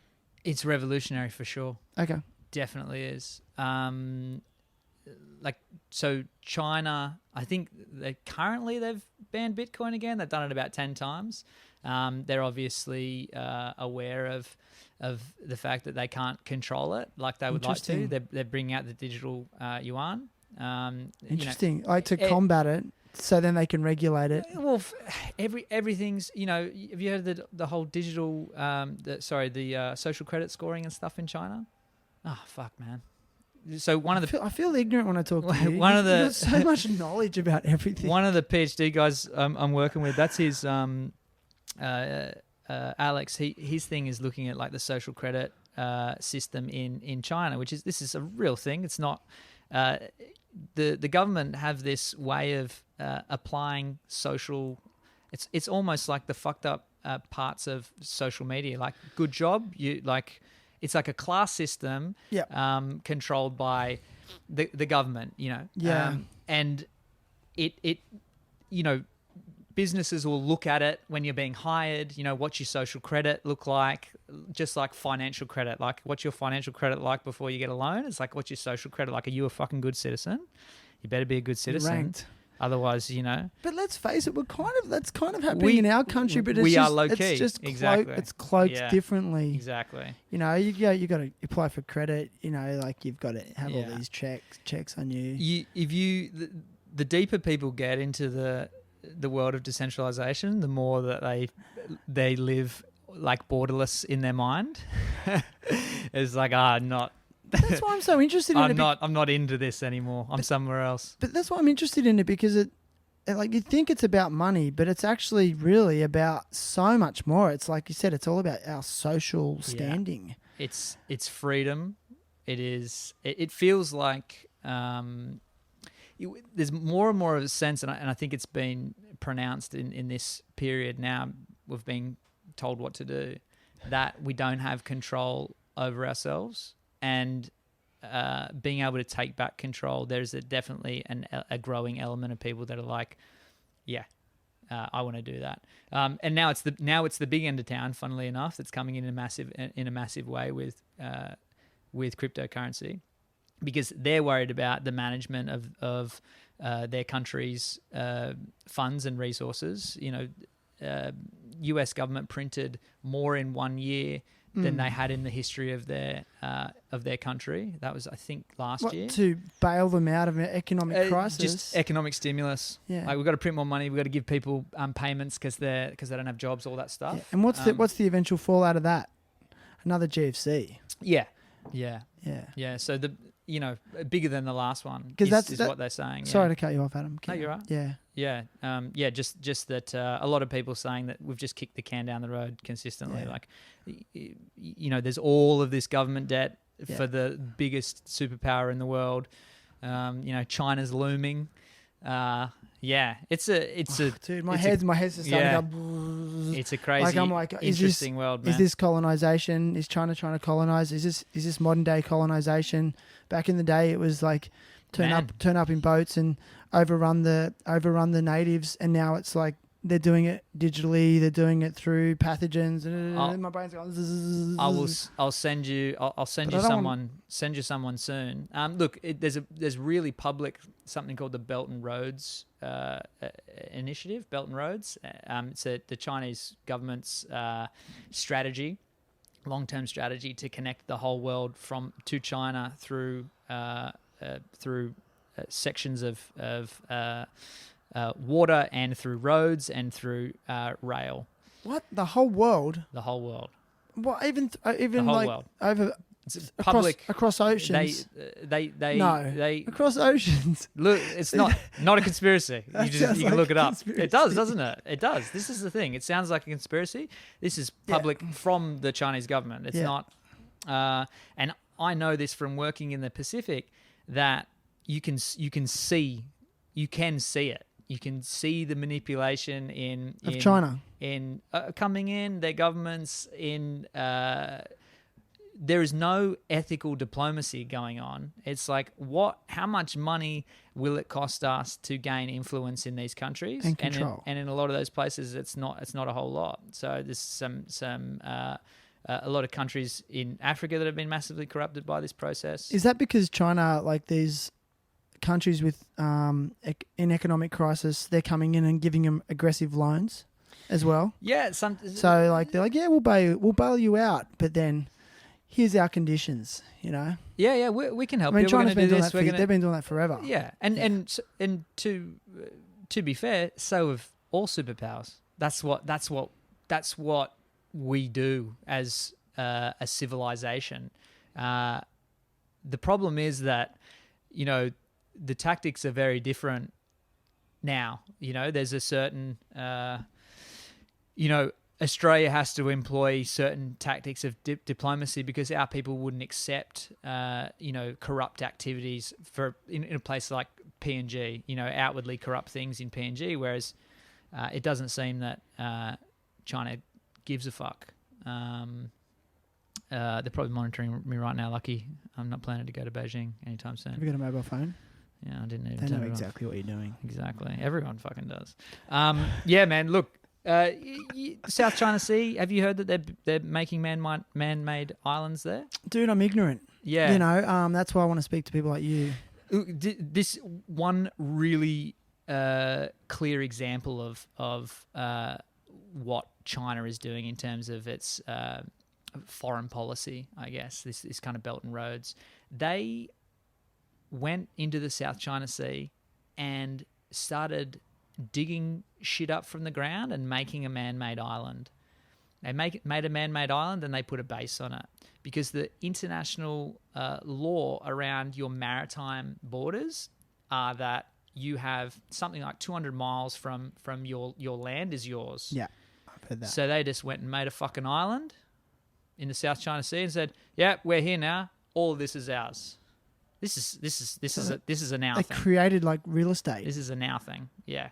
Speaker 3: It's revolutionary for sure.
Speaker 1: Okay.
Speaker 3: Definitely is. So China, I think they've banned Bitcoin again. They've done it about 10 times. They're obviously aware of the fact that they can't control it like they would like to. They're bringing out the digital yuan.
Speaker 1: Interesting. To combat it. So then they can regulate it.
Speaker 3: Well, everything's, have you heard the whole digital, the social credit scoring and stuff in China? Oh, fuck, man. So
Speaker 1: I feel ignorant when I talk to you. There's so much knowledge about everything.
Speaker 3: One of the PhD guys I'm working with, that's his, Alex, his thing is looking at like the social credit system in China, this is a real thing. It's not, the government have this way of applying social. It's almost like the fucked up parts of social media. Like good job, it's like a class system, controlled by the government. And it businesses will look at it when you're being hired. What's your social credit look like? Just like financial credit. Like, what's your financial credit like before you get a loan? It's like, what's your social credit like? Are you a fucking good citizen? You better be a good citizen.
Speaker 1: Ranked.
Speaker 3: Otherwise,
Speaker 1: But let's face it, that's kind of happening in our country. But
Speaker 3: we are low key.
Speaker 1: It's just
Speaker 3: exactly.
Speaker 1: It's cloaked differently.
Speaker 3: Exactly.
Speaker 1: You got to apply for credit. Like you've got to have all these checks on you.
Speaker 3: The deeper people get into the world of decentralization, the more that they live like borderless in their mind. It's like, not.
Speaker 1: That's why I'm so interested in it.
Speaker 3: I'm not into this anymore. I'm somewhere else.
Speaker 1: But that's why I'm interested in it, because you think it's about money, but it's actually really about so much more. It's like you said, it's all about our social standing.
Speaker 3: It's freedom. It is. It feels like there's more and more of a sense, and I think it's been pronounced in this period now. We've been told what to do, that we don't have control over ourselves. And being able to take back control, there's definitely a growing element of people that are like, I want to do that. And now it's the big end of town, funnily enough, that's coming in a massive way with cryptocurrency, because they're worried about the management of their country's funds and resources. U.S. government printed more in 1 year than they had in the history of their country. That was, I think, last year.
Speaker 1: To bail them out of an economic crisis?
Speaker 3: Just economic stimulus.
Speaker 1: Yeah.
Speaker 3: Like, we've got to print more money. We've got to give people payments because they don't have jobs, all that stuff.
Speaker 1: Yeah. And what's the eventual fallout of that? Another GFC.
Speaker 3: Yeah. So bigger than the last one is what they're saying.
Speaker 1: Sorry to cut you off, Adam.
Speaker 3: No, you're right.
Speaker 1: Yeah.
Speaker 3: Just that a lot of people saying that we've just kicked the can down the road consistently.
Speaker 1: Yeah.
Speaker 3: Like, there's all of this government debt for the biggest superpower in the world. China's looming. It's a
Speaker 1: dude. My head's just starting
Speaker 3: It's a crazy,
Speaker 1: Like I'm like,
Speaker 3: interesting world, man.
Speaker 1: Is this colonization? Is China trying to colonize? Is this modern day colonization? Back in the day, it was like turn up in boats and overrun the natives, and now it's like they're doing it digitally. They're doing it through pathogens, and my brain's going. Zzz.
Speaker 3: I'll send you. I'll send you someone. Send you someone soon. Look, there's really public something called the Belton Roads initiative. Belton Roads. It's the Chinese government's strategy, long-term strategy to connect the whole world to China through sections of water and through roads and through rail.
Speaker 1: What? The whole world?
Speaker 3: The whole world.
Speaker 1: What? Even
Speaker 3: The whole
Speaker 1: like
Speaker 3: world.
Speaker 1: over
Speaker 3: It's public.
Speaker 1: across oceans.
Speaker 3: They
Speaker 1: Across oceans.
Speaker 3: look. It's not a conspiracy.
Speaker 1: That
Speaker 3: You
Speaker 1: sounds
Speaker 3: can
Speaker 1: like
Speaker 3: look
Speaker 1: a
Speaker 3: it up.
Speaker 1: conspiracy.
Speaker 3: It does, doesn't it? It does. This is the thing. It sounds like a conspiracy. This is public from the Chinese government. It's not. And I know this from working in the Pacific that you can see it. You can see the manipulation of
Speaker 1: China
Speaker 3: in coming in their governments in. There is no ethical diplomacy going on. It's like how much money will it cost us to gain influence in these countries
Speaker 1: and control?
Speaker 3: And in a lot of those places, it's not a whole lot. So there's a lot of countries in Africa that have been massively corrupted by this process.
Speaker 1: Is that because China, like these countries with in economic crisis, they're coming in and giving them aggressive loans as well?
Speaker 3: Yeah.
Speaker 1: So like they're like, yeah, we'll bail you out, but then here's our conditions, you know?
Speaker 3: Yeah, we can help.
Speaker 1: I mean,
Speaker 3: you.
Speaker 1: China's
Speaker 3: We're
Speaker 1: been
Speaker 3: gonna do
Speaker 1: doing
Speaker 3: this.
Speaker 1: that they've been doing that forever.
Speaker 3: Yeah, and to be fair, so have all superpowers. That's what we do as a civilization. The problem is that, you know, the tactics are very different now. You know, there's a certain, Australia has to employ certain tactics of diplomacy because our people wouldn't accept, corrupt activities in a place like PNG, outwardly corrupt things in PNG, whereas it doesn't seem that China gives a fuck. They're probably monitoring me right now. Lucky I'm not planning to go to Beijing anytime soon.
Speaker 1: Have you got a mobile phone?
Speaker 3: Yeah, I didn't even
Speaker 1: They
Speaker 3: turn
Speaker 1: know
Speaker 3: it on.
Speaker 1: exactly what you're doing.
Speaker 3: Exactly. Everyone fucking does. Yeah, man. Look, South China Sea. Have you heard that they're making man-made islands there?
Speaker 1: Dude, I'm ignorant.
Speaker 3: Yeah.
Speaker 1: You know, that's why I want to speak to people like you.
Speaker 3: This one really clear example of what China is doing in terms of its foreign policy, I guess. This kind of Belton Roads. They went into the South China Sea and started digging shit up from the ground and making a man-made island. They made a man-made island and they put a base on it because the international law around your maritime borders are that you have something like 200 miles from your land is yours.
Speaker 1: Yeah, I've heard that.
Speaker 3: So they just went and made a fucking island in the South China Sea and said, "Yeah, we're here now. All of this is ours." This is a now
Speaker 1: they
Speaker 3: thing.
Speaker 1: They created like real estate.
Speaker 3: This is a now thing. Yeah.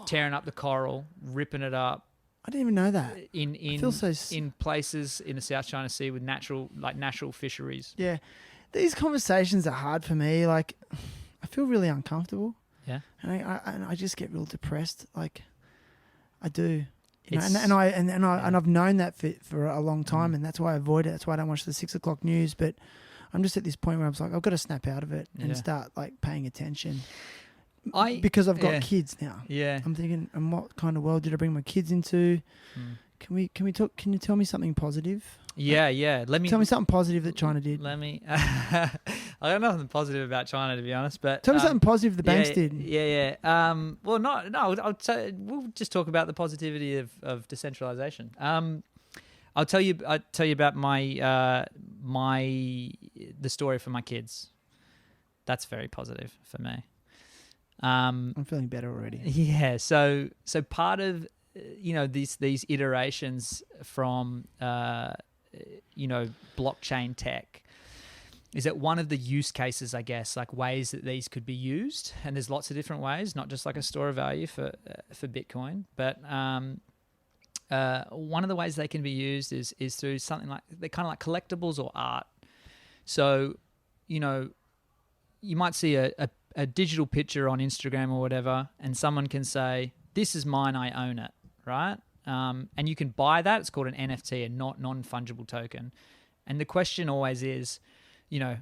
Speaker 3: Tearing up the coral, ripping it up.
Speaker 1: I didn't even know that.
Speaker 3: In places in the South China Sea with natural fisheries.
Speaker 1: Yeah, these conversations are hard for me. Like, I feel really uncomfortable.
Speaker 3: Yeah,
Speaker 1: and I just get real depressed. Like, I do. You know, and I've known that for a long time, and that's why I avoid it. That's why I don't watch the 6 o'clock news. But I'm just at this point where I'm like, I've got to snap out of it and start like paying attention. Because I've got kids now.
Speaker 3: Yeah.
Speaker 1: I'm thinking, and what kind of world did I bring my kids into? Can we talk? Can you tell me something positive?
Speaker 3: Yeah.
Speaker 1: Tell me something positive that China did.
Speaker 3: I got nothing positive about China, to be honest. But
Speaker 1: tell me something positive the banks did.
Speaker 3: Yeah. Well, no. We'll just talk about the positivity of decentralization. I'll tell you about my the story for my kids. That's very positive for me.
Speaker 1: I'm feeling better already.
Speaker 3: Yeah. So part of these iterations from blockchain tech is that one of the use cases, I guess, like ways that these could be used, and there's lots of different ways, not just like a store of value for Bitcoin, but one of the ways they can be used is through something like they're kind of like collectibles or art. So, you know, you might see a digital picture on Instagram or whatever, and someone can say, "This is mine, I own it," right? And you can buy that. It's called an NFT, a non-fungible token. And the question always is, you know,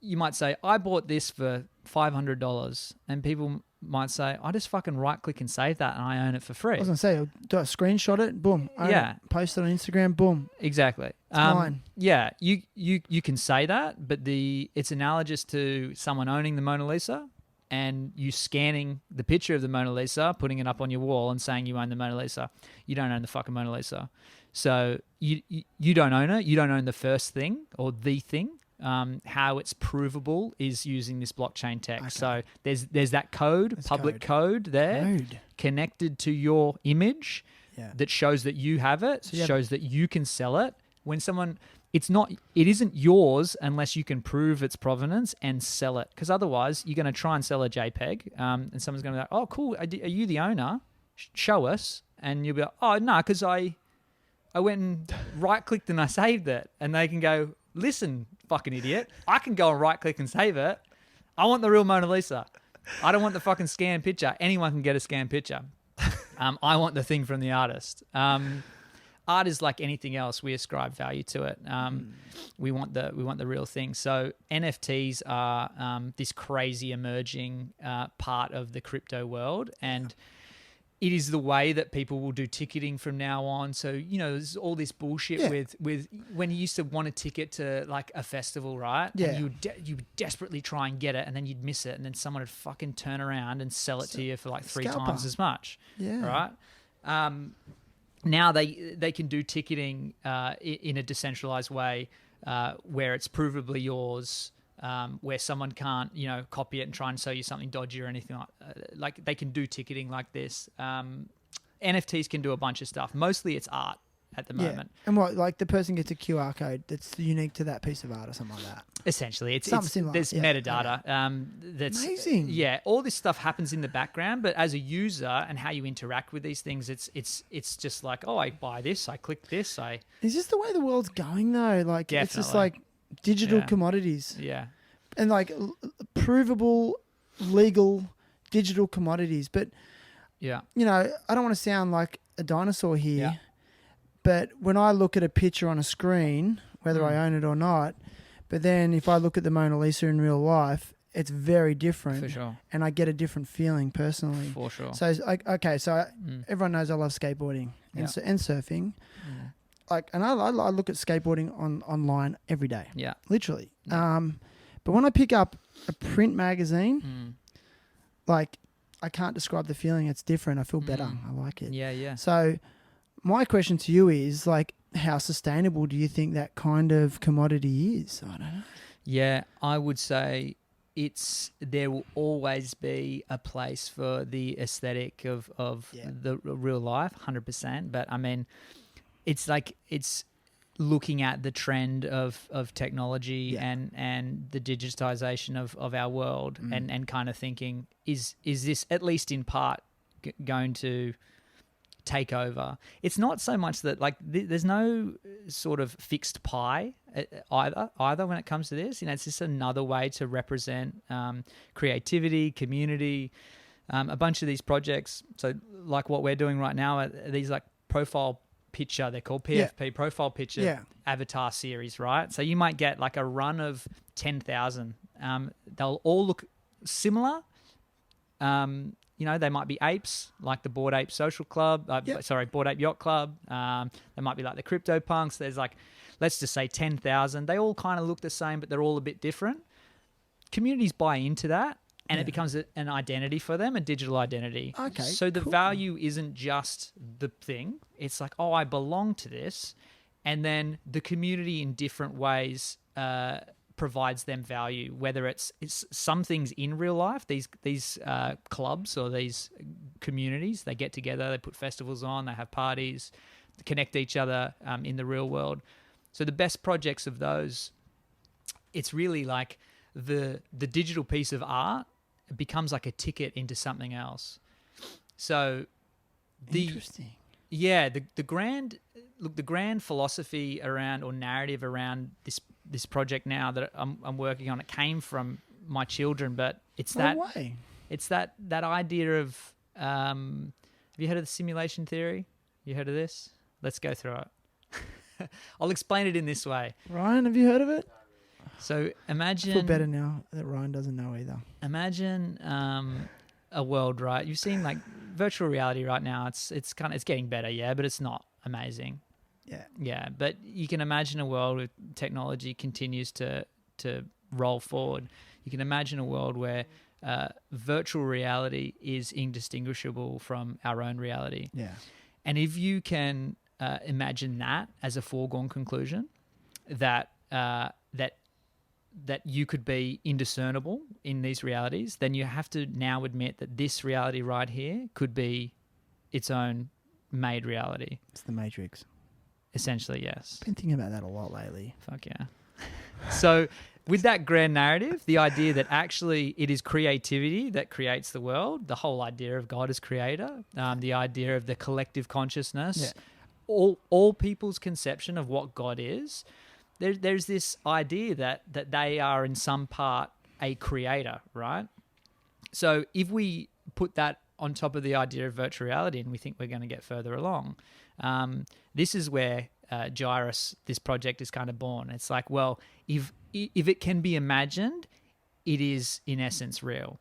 Speaker 3: you might say, "I bought this for $500," and people might say, "I just fucking right-click and save that, and I own it for free."
Speaker 1: I was gonna say, do I screenshot it? Boom.
Speaker 3: Yeah.
Speaker 1: Post it on Instagram. Boom.
Speaker 3: Exactly.
Speaker 1: It's mine.
Speaker 3: Yeah, you can say that, but it's analogous to someone owning the Mona Lisa and you scanning the picture of the Mona Lisa, putting it up on your wall and saying you own the Mona Lisa. You don't own the fucking Mona Lisa. So you don't own it. You don't own the first thing or the thing. How it's provable is using this blockchain tech.
Speaker 1: Okay.
Speaker 3: So there's that code, public code there, connected to your image that shows that you have it, shows that you can sell it. When someone, it isn't yours unless you can prove its provenance and sell it. Because otherwise, you're going to try and sell a JPEG, and someone's going to be like, "Oh, cool, are you the owner? Show us." And you'll be like, "Oh, no, because I went and right-clicked and I saved it." And they can go, "Listen, fucking idiot, I can go and right-click and save it. I want the real Mona Lisa. I don't want the fucking scanned picture. Anyone can get a scanned picture. I want the thing from the artist." Art is like anything else. We ascribe value to it. We want the real thing. So NFTs are this crazy emerging part of the crypto world, and it is the way that people will do ticketing from now on. So, you know, there's all this bullshit with when you used to want a ticket to like a festival, right?
Speaker 1: Yeah.
Speaker 3: And you would desperately try and get it, and then you'd miss it, and then someone would fucking turn around and sell it to you for like 3 times as much.
Speaker 1: Yeah.
Speaker 3: Right? Now they can do ticketing in a decentralized way where it's provably yours, where someone can't, you know, copy it and try and sell you something dodgy or anything like they can do ticketing like this. NFTs can do a bunch of stuff. Mostly it's art at the moment.
Speaker 1: And what, like the person gets a QR code that's unique to that piece of art or something like that?
Speaker 3: Essentially, it's
Speaker 1: similar.
Speaker 3: There's metadata. That's
Speaker 1: amazing.
Speaker 3: Yeah, all this stuff happens in the background, but as a user and how you interact with these things, it's just like, oh, I buy this, I click this,
Speaker 1: Is this the way the world's going though? Like,
Speaker 3: Definitely.
Speaker 1: It's just like digital commodities.
Speaker 3: Yeah.
Speaker 1: And like provable, legal digital commodities. But
Speaker 3: yeah,
Speaker 1: you know, I don't want to sound like a dinosaur here.
Speaker 3: Yeah.
Speaker 1: But when I look at a picture on a screen, whether I own it or not, but then if I look at the Mona Lisa in real life, it's very different.
Speaker 3: For sure.
Speaker 1: And I get a different feeling personally.
Speaker 3: For sure.
Speaker 1: So, everyone knows I love skateboarding and surfing.
Speaker 3: Yeah.
Speaker 1: Like, and I look at skateboarding online every day.
Speaker 3: Yeah.
Speaker 1: Literally.
Speaker 3: Yeah.
Speaker 1: But when I pick up a print magazine, like, I can't describe the feeling. It's different. I feel better. I like it.
Speaker 3: Yeah, yeah.
Speaker 1: So my question to you is, like, how sustainable do you think that kind of commodity is? I don't know.
Speaker 3: Yeah, I would say there will always be a place for the aesthetic of the real life, 100%. But I mean, it's looking at the trend of technology and the digitization of our world and kind of thinking, is this at least in part going to take over? It's not so much that like there's no sort of fixed pie either when it comes to this. You know, it's just another way to represent creativity, community, a bunch of these projects. So like what we're doing right now are these like profile picture, they're called PFP, profile picture avatar series, right? So you might get like a run of 10,000. They'll all look similar. You know, they might be apes, like the Bored Ape Social Club. Bored Ape Yacht Club. They might be like the Crypto Punks. There's like, let's just say 10,000. They all kind of look the same, but they're all a bit different. Communities buy into that, and it becomes an identity for them, a digital identity.
Speaker 1: Okay,
Speaker 3: so the value isn't just the thing. It's like, oh, I belong to this. And then the community in different ways provides them value, whether it's some things in real life, these clubs or these communities, they get together, they put festivals on, they have parties, they connect each other in the real world. So the best projects of those, it's really like the digital piece of art becomes like a ticket into something else. So
Speaker 1: interesting.
Speaker 3: Yeah, the grand philosophy around or narrative around this project now that I'm working on, it came from my children, but it's that
Speaker 1: way.
Speaker 3: It's that idea of have you heard of the simulation theory? You heard of this? Let's go through it. I'll explain it in this way.
Speaker 1: Ryan, have you heard of it?
Speaker 3: So imagine.
Speaker 1: I feel better now that Ryan doesn't know either.
Speaker 3: Imagine a world, right? You've seen like virtual reality right now. It's getting better, yeah, but it's not amazing. Yeah, but you can imagine a world where technology continues to roll forward. You can imagine a world where virtual reality is indistinguishable from our own reality.
Speaker 1: Yeah.
Speaker 3: And if you can imagine that as a foregone conclusion, that you could be indiscernible in these realities, then you have to now admit that this reality right here could be its own made reality.
Speaker 1: It's the Matrix.
Speaker 3: Essentially, yes.
Speaker 1: Been thinking about that a lot lately.
Speaker 3: Fuck yeah. So with that grand narrative, the idea that actually it is creativity that creates the world, the whole idea of God as creator, the idea of the collective consciousness, all people's conception of what God is, there's this idea that they are in some part a creator, right? So if we put that on top of the idea of virtual reality and we think we're going to get further along, this is where Gyrus, this project, is kind of born. It's like, well, if it can be imagined, it is in essence real.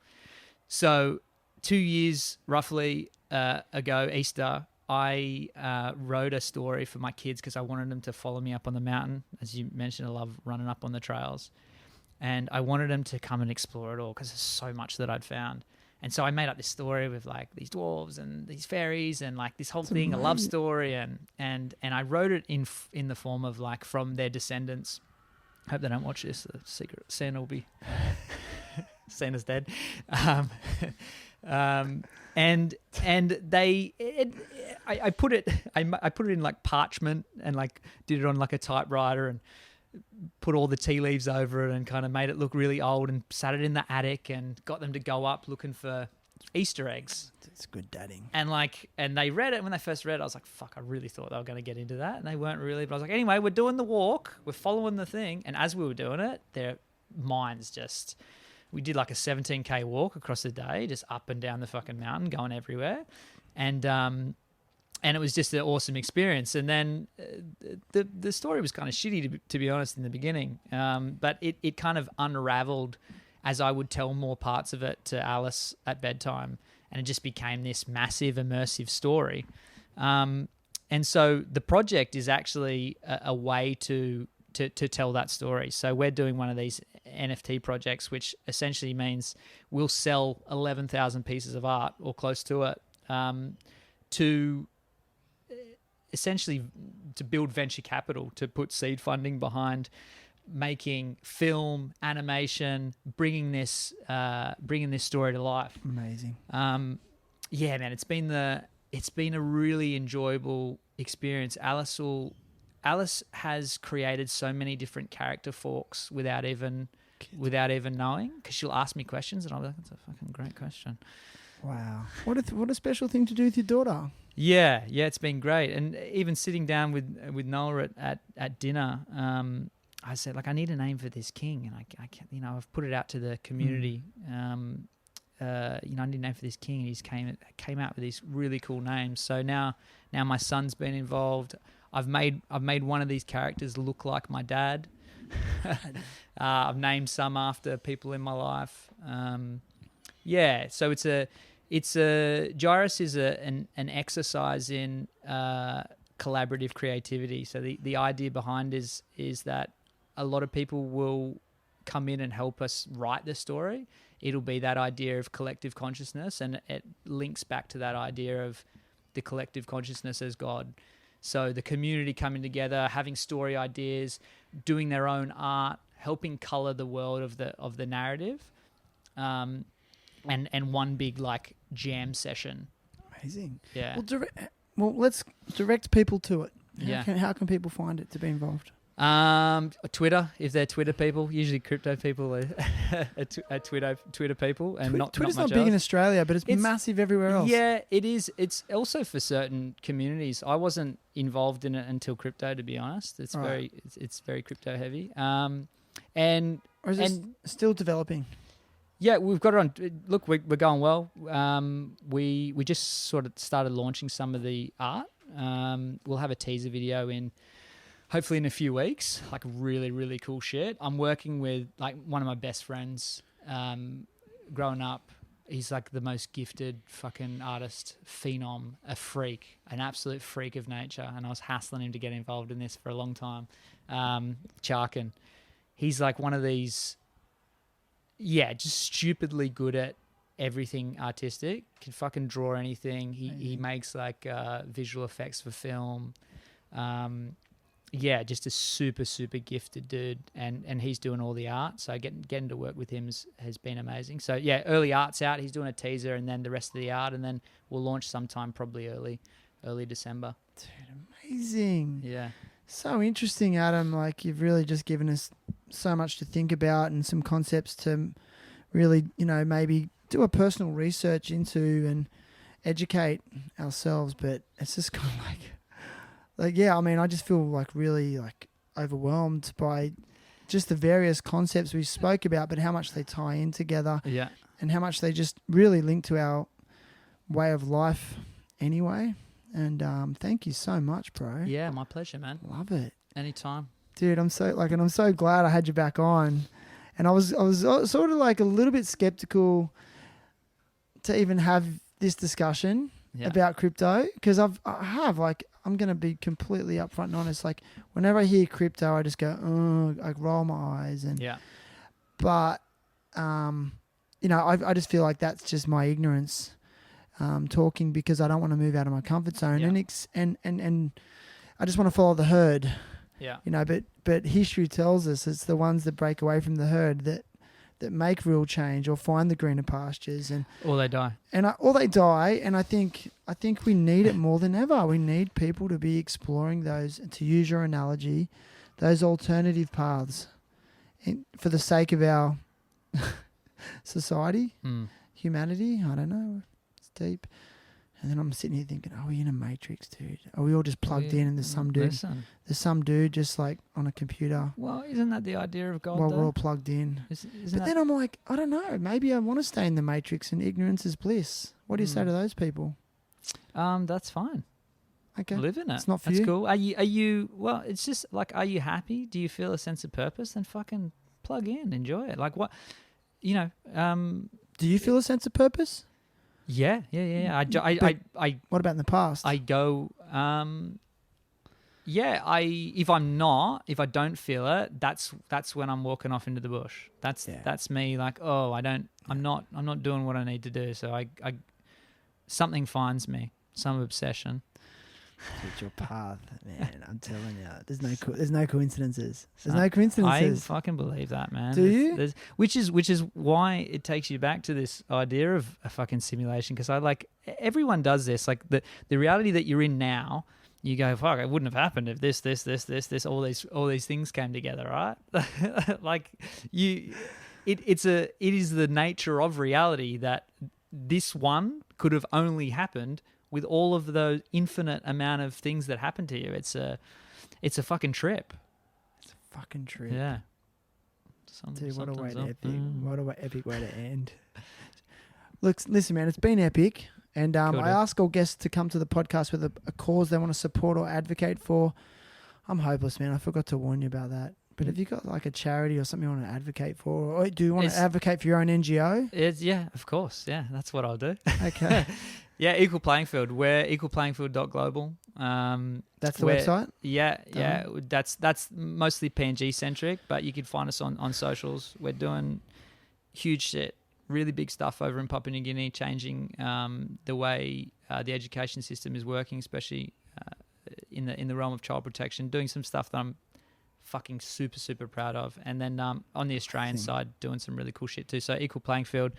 Speaker 3: So 2 years roughly ago, Easter, I wrote a story for my kids because I wanted them to follow me up on the mountain. As you mentioned, I love running up on the trails. And I wanted them to come and explore it all because there's so much that I'd found. And so I made up this story with like these dwarves and these fairies and like this whole thing, a love story, and I wrote it in the form of like from their descendants. Hope they don't watch this. The secret Santa will be Santa's dead. And they I put it in like parchment and like did it on like a typewriter and put all the tea leaves over it and kind of made it look really old and sat it in the attic and got them to go up looking for Easter eggs.
Speaker 1: It's good dadding.
Speaker 3: And they read it. When they first read it, I was like, fuck, I really thought they were going to get into that. And they weren't really. But I was like, anyway, we're doing the walk. We're following the thing. And as we were doing it, their minds just... We did like a 17K walk across the day, just up and down the fucking mountain, going everywhere. And it was just an awesome experience. And then the story was kind of shitty, to be honest, in the beginning. But it kind of unraveled as I would tell more parts of it to Alice at bedtime. And it just became this massive, immersive story. And so the project is actually a way to tell that story. So we're doing one of these NFT projects, which essentially means we'll sell 11,000 pieces of art or close to it to essentially to build venture capital, to put seed funding behind making film, animation, bringing this story to life.
Speaker 1: Amazing.
Speaker 3: Yeah, man, it's been a really enjoyable experience. Alice has created so many different character forks without even knowing, because she'll ask me questions and I'll be like, that's a fucking great question.
Speaker 1: Wow. What a special thing to do with your daughter.
Speaker 3: Yeah, it's been great. And even sitting down with Nola at dinner, I said, like, I need a name for this king, and I can't, I've put it out to the community. I need a name for this king, and he's came out with these really cool names. So now my son's been involved. I've made one of these characters look like my dad. I've named some after people in my life. So it's a Gyrus is an exercise in collaborative creativity. So the idea behind is that a lot of people will come in and help us write the story. It'll be that idea of collective consciousness, and it links back to that idea of the collective consciousness as God. So the community coming together, having story ideas, doing their own art, helping color the world of the narrative, and one big like jam session.
Speaker 1: Amazing.
Speaker 3: Yeah.
Speaker 1: Well, let's direct people to it.
Speaker 3: Yeah.
Speaker 1: How can people find it to be involved?
Speaker 3: Twitter, if they're Twitter people, usually crypto people are Twitter people, and
Speaker 1: Twitter's
Speaker 3: not much
Speaker 1: not big in
Speaker 3: else.
Speaker 1: Australia, but it's massive everywhere else.
Speaker 3: Yeah, it is. It's also for certain communities. I wasn't involved in it until crypto, to be honest. It's
Speaker 1: Right.
Speaker 3: it's very crypto heavy. And
Speaker 1: Or is it still developing?
Speaker 3: yeah, we've got it on. Look, we're going well. We just sort of started launching some of the art. We'll have a teaser video hopefully in a few weeks, like really, really cool shit. I'm working with like one of my best friends growing up. He's like the most gifted fucking artist, phenom, a freak, an absolute freak of nature. And I was hassling him to get involved in this for a long time. Charkin. He's like one of these, just stupidly good at everything artistic. Can fucking draw anything. He makes like visual effects for film. Just a super, super gifted dude, and he's doing all the art. So getting to work with him has been amazing. So yeah, early art's out. He's doing a teaser, and then the rest of the art, and then we'll launch sometime probably early December.
Speaker 1: Dude, amazing.
Speaker 3: Yeah.
Speaker 1: So interesting, Adam. Like you've really just given us so much to think about and some concepts to really, maybe do a personal research into and educate ourselves. But it's just kind of I just feel like really like overwhelmed by just the various concepts we spoke about, but how much they tie in together, and how much they just really link to our way of life anyway. And thank you so much, bro.
Speaker 3: Yeah, my pleasure, man.
Speaker 1: Love it.
Speaker 3: Anytime,
Speaker 1: dude. I'm so glad I had you back on, and I was sort of like a little bit skeptical to even have this discussion about crypto, because I'm going to be completely upfront and honest. Like, whenever I hear crypto, I just go, I roll my eyes. But, I just feel like that's just my ignorance talking, because I don't want to move out of my comfort zone. And I just want to follow the herd.
Speaker 3: Yeah.
Speaker 1: But history tells us it's the ones that break away from the herd that make real change or find the greener pastures,
Speaker 3: or they die. And
Speaker 1: I think we need it more than ever. We need people to be exploring those, to use your analogy, those alternative paths, for the sake of our society, humanity. I don't know. It's deep. And then I'm sitting here thinking, are we in a matrix, dude? Are we all just plugged in, and there's some dude just like on a computer?
Speaker 3: Well, isn't that the idea of God?
Speaker 1: While we're all plugged in. But then I'm like, I don't know. Maybe I want to stay in the matrix, and ignorance is bliss. What do you say to those people?
Speaker 3: That's fine.
Speaker 1: Okay.
Speaker 3: Live in it.
Speaker 1: It's not for
Speaker 3: That's
Speaker 1: you.
Speaker 3: cool. Are you? Well, it's just like, are you happy? Do you feel a sense of purpose? Then fucking plug in, enjoy it. Like what, Do
Speaker 1: you feel a sense of purpose?
Speaker 3: Yeah. I
Speaker 1: what about in the past?
Speaker 3: I go, if I don't feel it, that's when I'm walking off into the bush. That's me. Like, I'm not doing what I need to do. So I something finds me, some obsession.
Speaker 1: It's your path, man. I'm telling you, there's no coincidences. There's no coincidences.
Speaker 3: I fucking believe that, man.
Speaker 1: Do you?
Speaker 3: Which is why it takes you back to this idea of a fucking simulation. Because everyone does this. Like the reality that you're in now, you go, fuck, it wouldn't have happened if this, all these things came together, right? Like it is the nature of reality that this one could have only happened with all of the infinite amount of things that happen to you. It's a fucking trip.
Speaker 1: It's a fucking trip.
Speaker 3: Yeah.
Speaker 1: Dude, what a way to epic way to end. Look, listen, man, it's been epic. And I ask all guests to come to the podcast with a cause they want to support or advocate for. I'm hopeless, man. I forgot to warn you about that. But have you got like a charity or something you want to advocate for? Or do you want to advocate for your own NGO?
Speaker 3: Yeah, of course. Yeah, that's what I'll do.
Speaker 1: Okay.
Speaker 3: Yeah, Equal Playing Field. We're equalplayingfield.global.
Speaker 1: That's the website?
Speaker 3: Yeah. That's mostly PNG centric, but you can find us on socials. We're doing huge shit, really big stuff over in Papua New Guinea, changing the way the education system is working, especially in the realm of child protection, doing some stuff that I'm fucking super, super proud of. And then on the Australian side, doing some really cool shit too. So Equal Playing Field.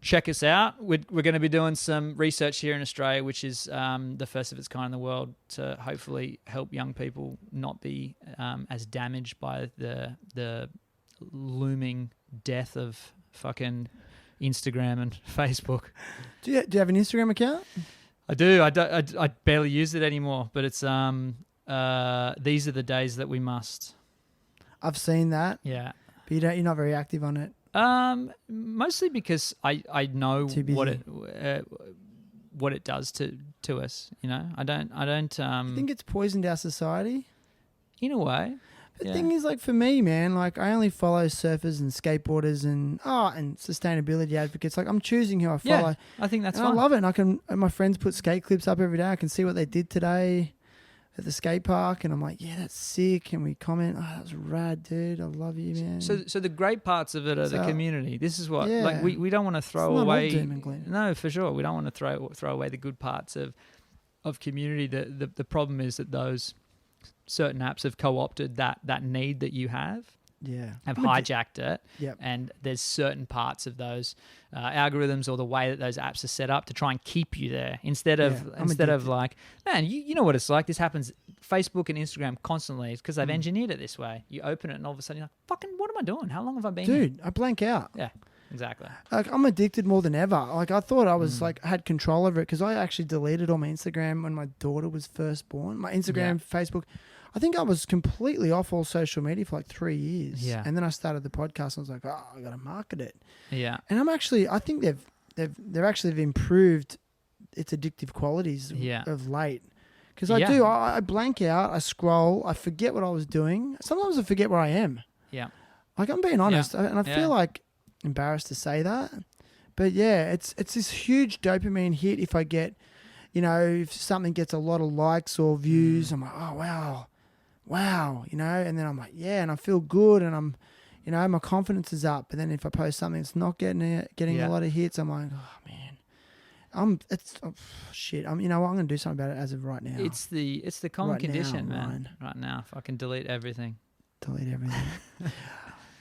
Speaker 3: check us out. We're going to be doing some research here in Australia, which is the first of its kind in the world, to hopefully help young people not be as damaged by the looming death of fucking Instagram and Facebook.
Speaker 1: Do you have an Instagram account?
Speaker 3: I do. I barely use it anymore, but it's these are the days that we must.
Speaker 1: I've seen that.
Speaker 3: Yeah.
Speaker 1: But you're not very active on it.
Speaker 3: Mostly because I know what it does to us. You know, I don't.
Speaker 1: I think it's poisoned our society.
Speaker 3: In a way.
Speaker 1: The thing is, like, for me, man, like, I only follow surfers and skateboarders and sustainability advocates. Like, I'm choosing who I follow.
Speaker 3: Yeah, I think that's
Speaker 1: fun. I love it. And my friends put skate clips up every day. I can see what they did today at the skate park, and I'm like, yeah, that's sick. And we comment, oh, that's rad, dude. I love you, man.
Speaker 3: So the great parts of it are the community. This is what, like, we don't want to throw away. No, for sure. We don't want to throw away the good parts of community. The problem is that those certain apps have co-opted that need that you have hijacked it.
Speaker 1: Yep.
Speaker 3: And there's certain parts of those algorithms or the way that those apps are set up to try and keep you there instead of like, man, you know what it's like. This happens Facebook and Instagram constantly. It's because they've engineered it this way. You open it and all of a sudden you're like, fucking, what am I doing? How long have I been here?
Speaker 1: Dude, I blank out.
Speaker 3: Yeah. Exactly.
Speaker 1: Like, I'm addicted more than ever. Like, I thought I was like had control over it because I actually deleted all my Instagram when my daughter was first born. My Instagram, Facebook. I think I was completely off all social media for like 3 years.
Speaker 3: Yeah.
Speaker 1: And then I started the podcast and I was like, oh, I got to market it.
Speaker 3: Yeah.
Speaker 1: And I think they've actually improved its addictive qualities of late. Because I blank out, I scroll, I forget what I was doing. Sometimes I forget where I am.
Speaker 3: Yeah.
Speaker 1: Like, I'm being honest. And I feel like embarrassed to say that. But yeah, it's this huge dopamine hit if I get, you know, if something gets a lot of likes or views, I'm like, oh, wow, you know, and then I'm like, yeah, and I feel good and I'm, you know, my confidence is up. But then if I post something that's not getting a lot of hits, I'm like, oh man, shit. You know what? I'm going to do something about it as of right now.
Speaker 3: It's the common
Speaker 1: right
Speaker 3: condition,
Speaker 1: now,
Speaker 3: man.
Speaker 1: Ryan.
Speaker 3: Right now, if I can delete everything.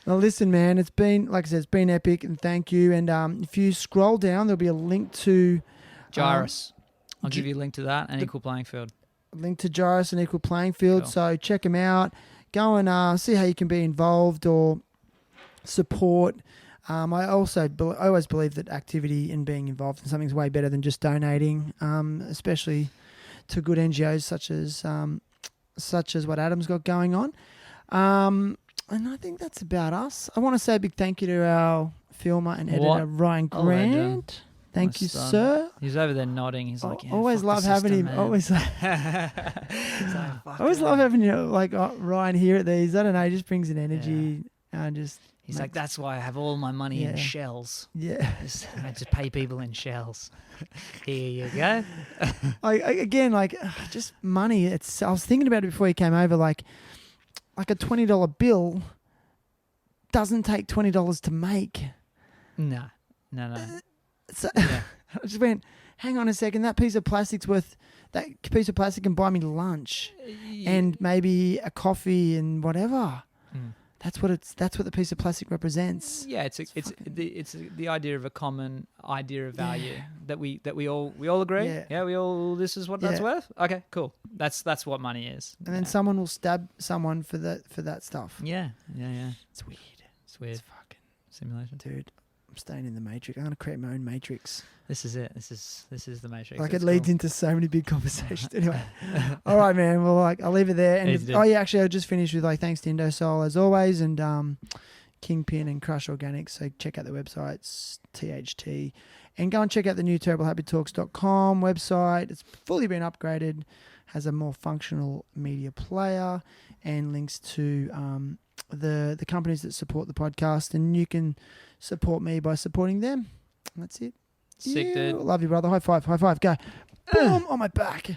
Speaker 1: Well, listen, man, it's been, like I said, it's been epic, and thank you. And if you scroll down, there'll be a link to
Speaker 3: Gyrus. I'll give you a link to that and Equal Playing Field.
Speaker 1: Link to Gyrus and Equal Playing Field. Cool. So check them out. Go and see how you can be involved or support. I always believe that activity and being involved in something is way better than just donating, especially to good NGOs such as what Adam's got going on. And I think that's about us. I want to say a big thank you to our filmer and editor, Ryan Grant. Thank you, sir.
Speaker 3: He's over there nodding. He's like, yeah,
Speaker 1: always love having him.
Speaker 3: Man.
Speaker 1: Always love having Ryan here at these. I don't know. He just brings an energy.
Speaker 3: He's like, that's why I have all my money in shells.
Speaker 1: Yeah.
Speaker 3: I just pay people in shells. Here you go.
Speaker 1: Just money. I was thinking about it before he came over. Like a $20 bill doesn't take $20 to make.
Speaker 3: No.
Speaker 1: So I just went, hang on a second. That piece of plastic can buy me lunch and maybe a coffee and whatever. That's what the piece of plastic represents.
Speaker 3: Yeah, it's the idea of a common idea of value that we all agree. Yeah, this is what that's worth. Okay, cool. That's what money is.
Speaker 1: And then someone will stab someone for that stuff.
Speaker 3: Yeah.
Speaker 1: It's weird.
Speaker 3: It's
Speaker 1: fucking
Speaker 3: simulation,
Speaker 1: dude. I'm staying in the matrix. I'm gonna create my own matrix.
Speaker 3: This is it. This is the matrix.
Speaker 1: Like, it leads into so many big conversations. Anyway, all right, man. Well, I'll leave it there. And actually, I'll just finish with thanks to Indosol as always, and Kingpin and Crush Organics. So check out the websites, THT, and go and check out the new TerribleHappyTalks.com website. It's fully been upgraded, has a more functional media player, and links to the companies that support the podcast, and you can support me by supporting them. That's it.
Speaker 3: Sick, dude.
Speaker 1: Love you, brother. High five. Go. Boom on my back.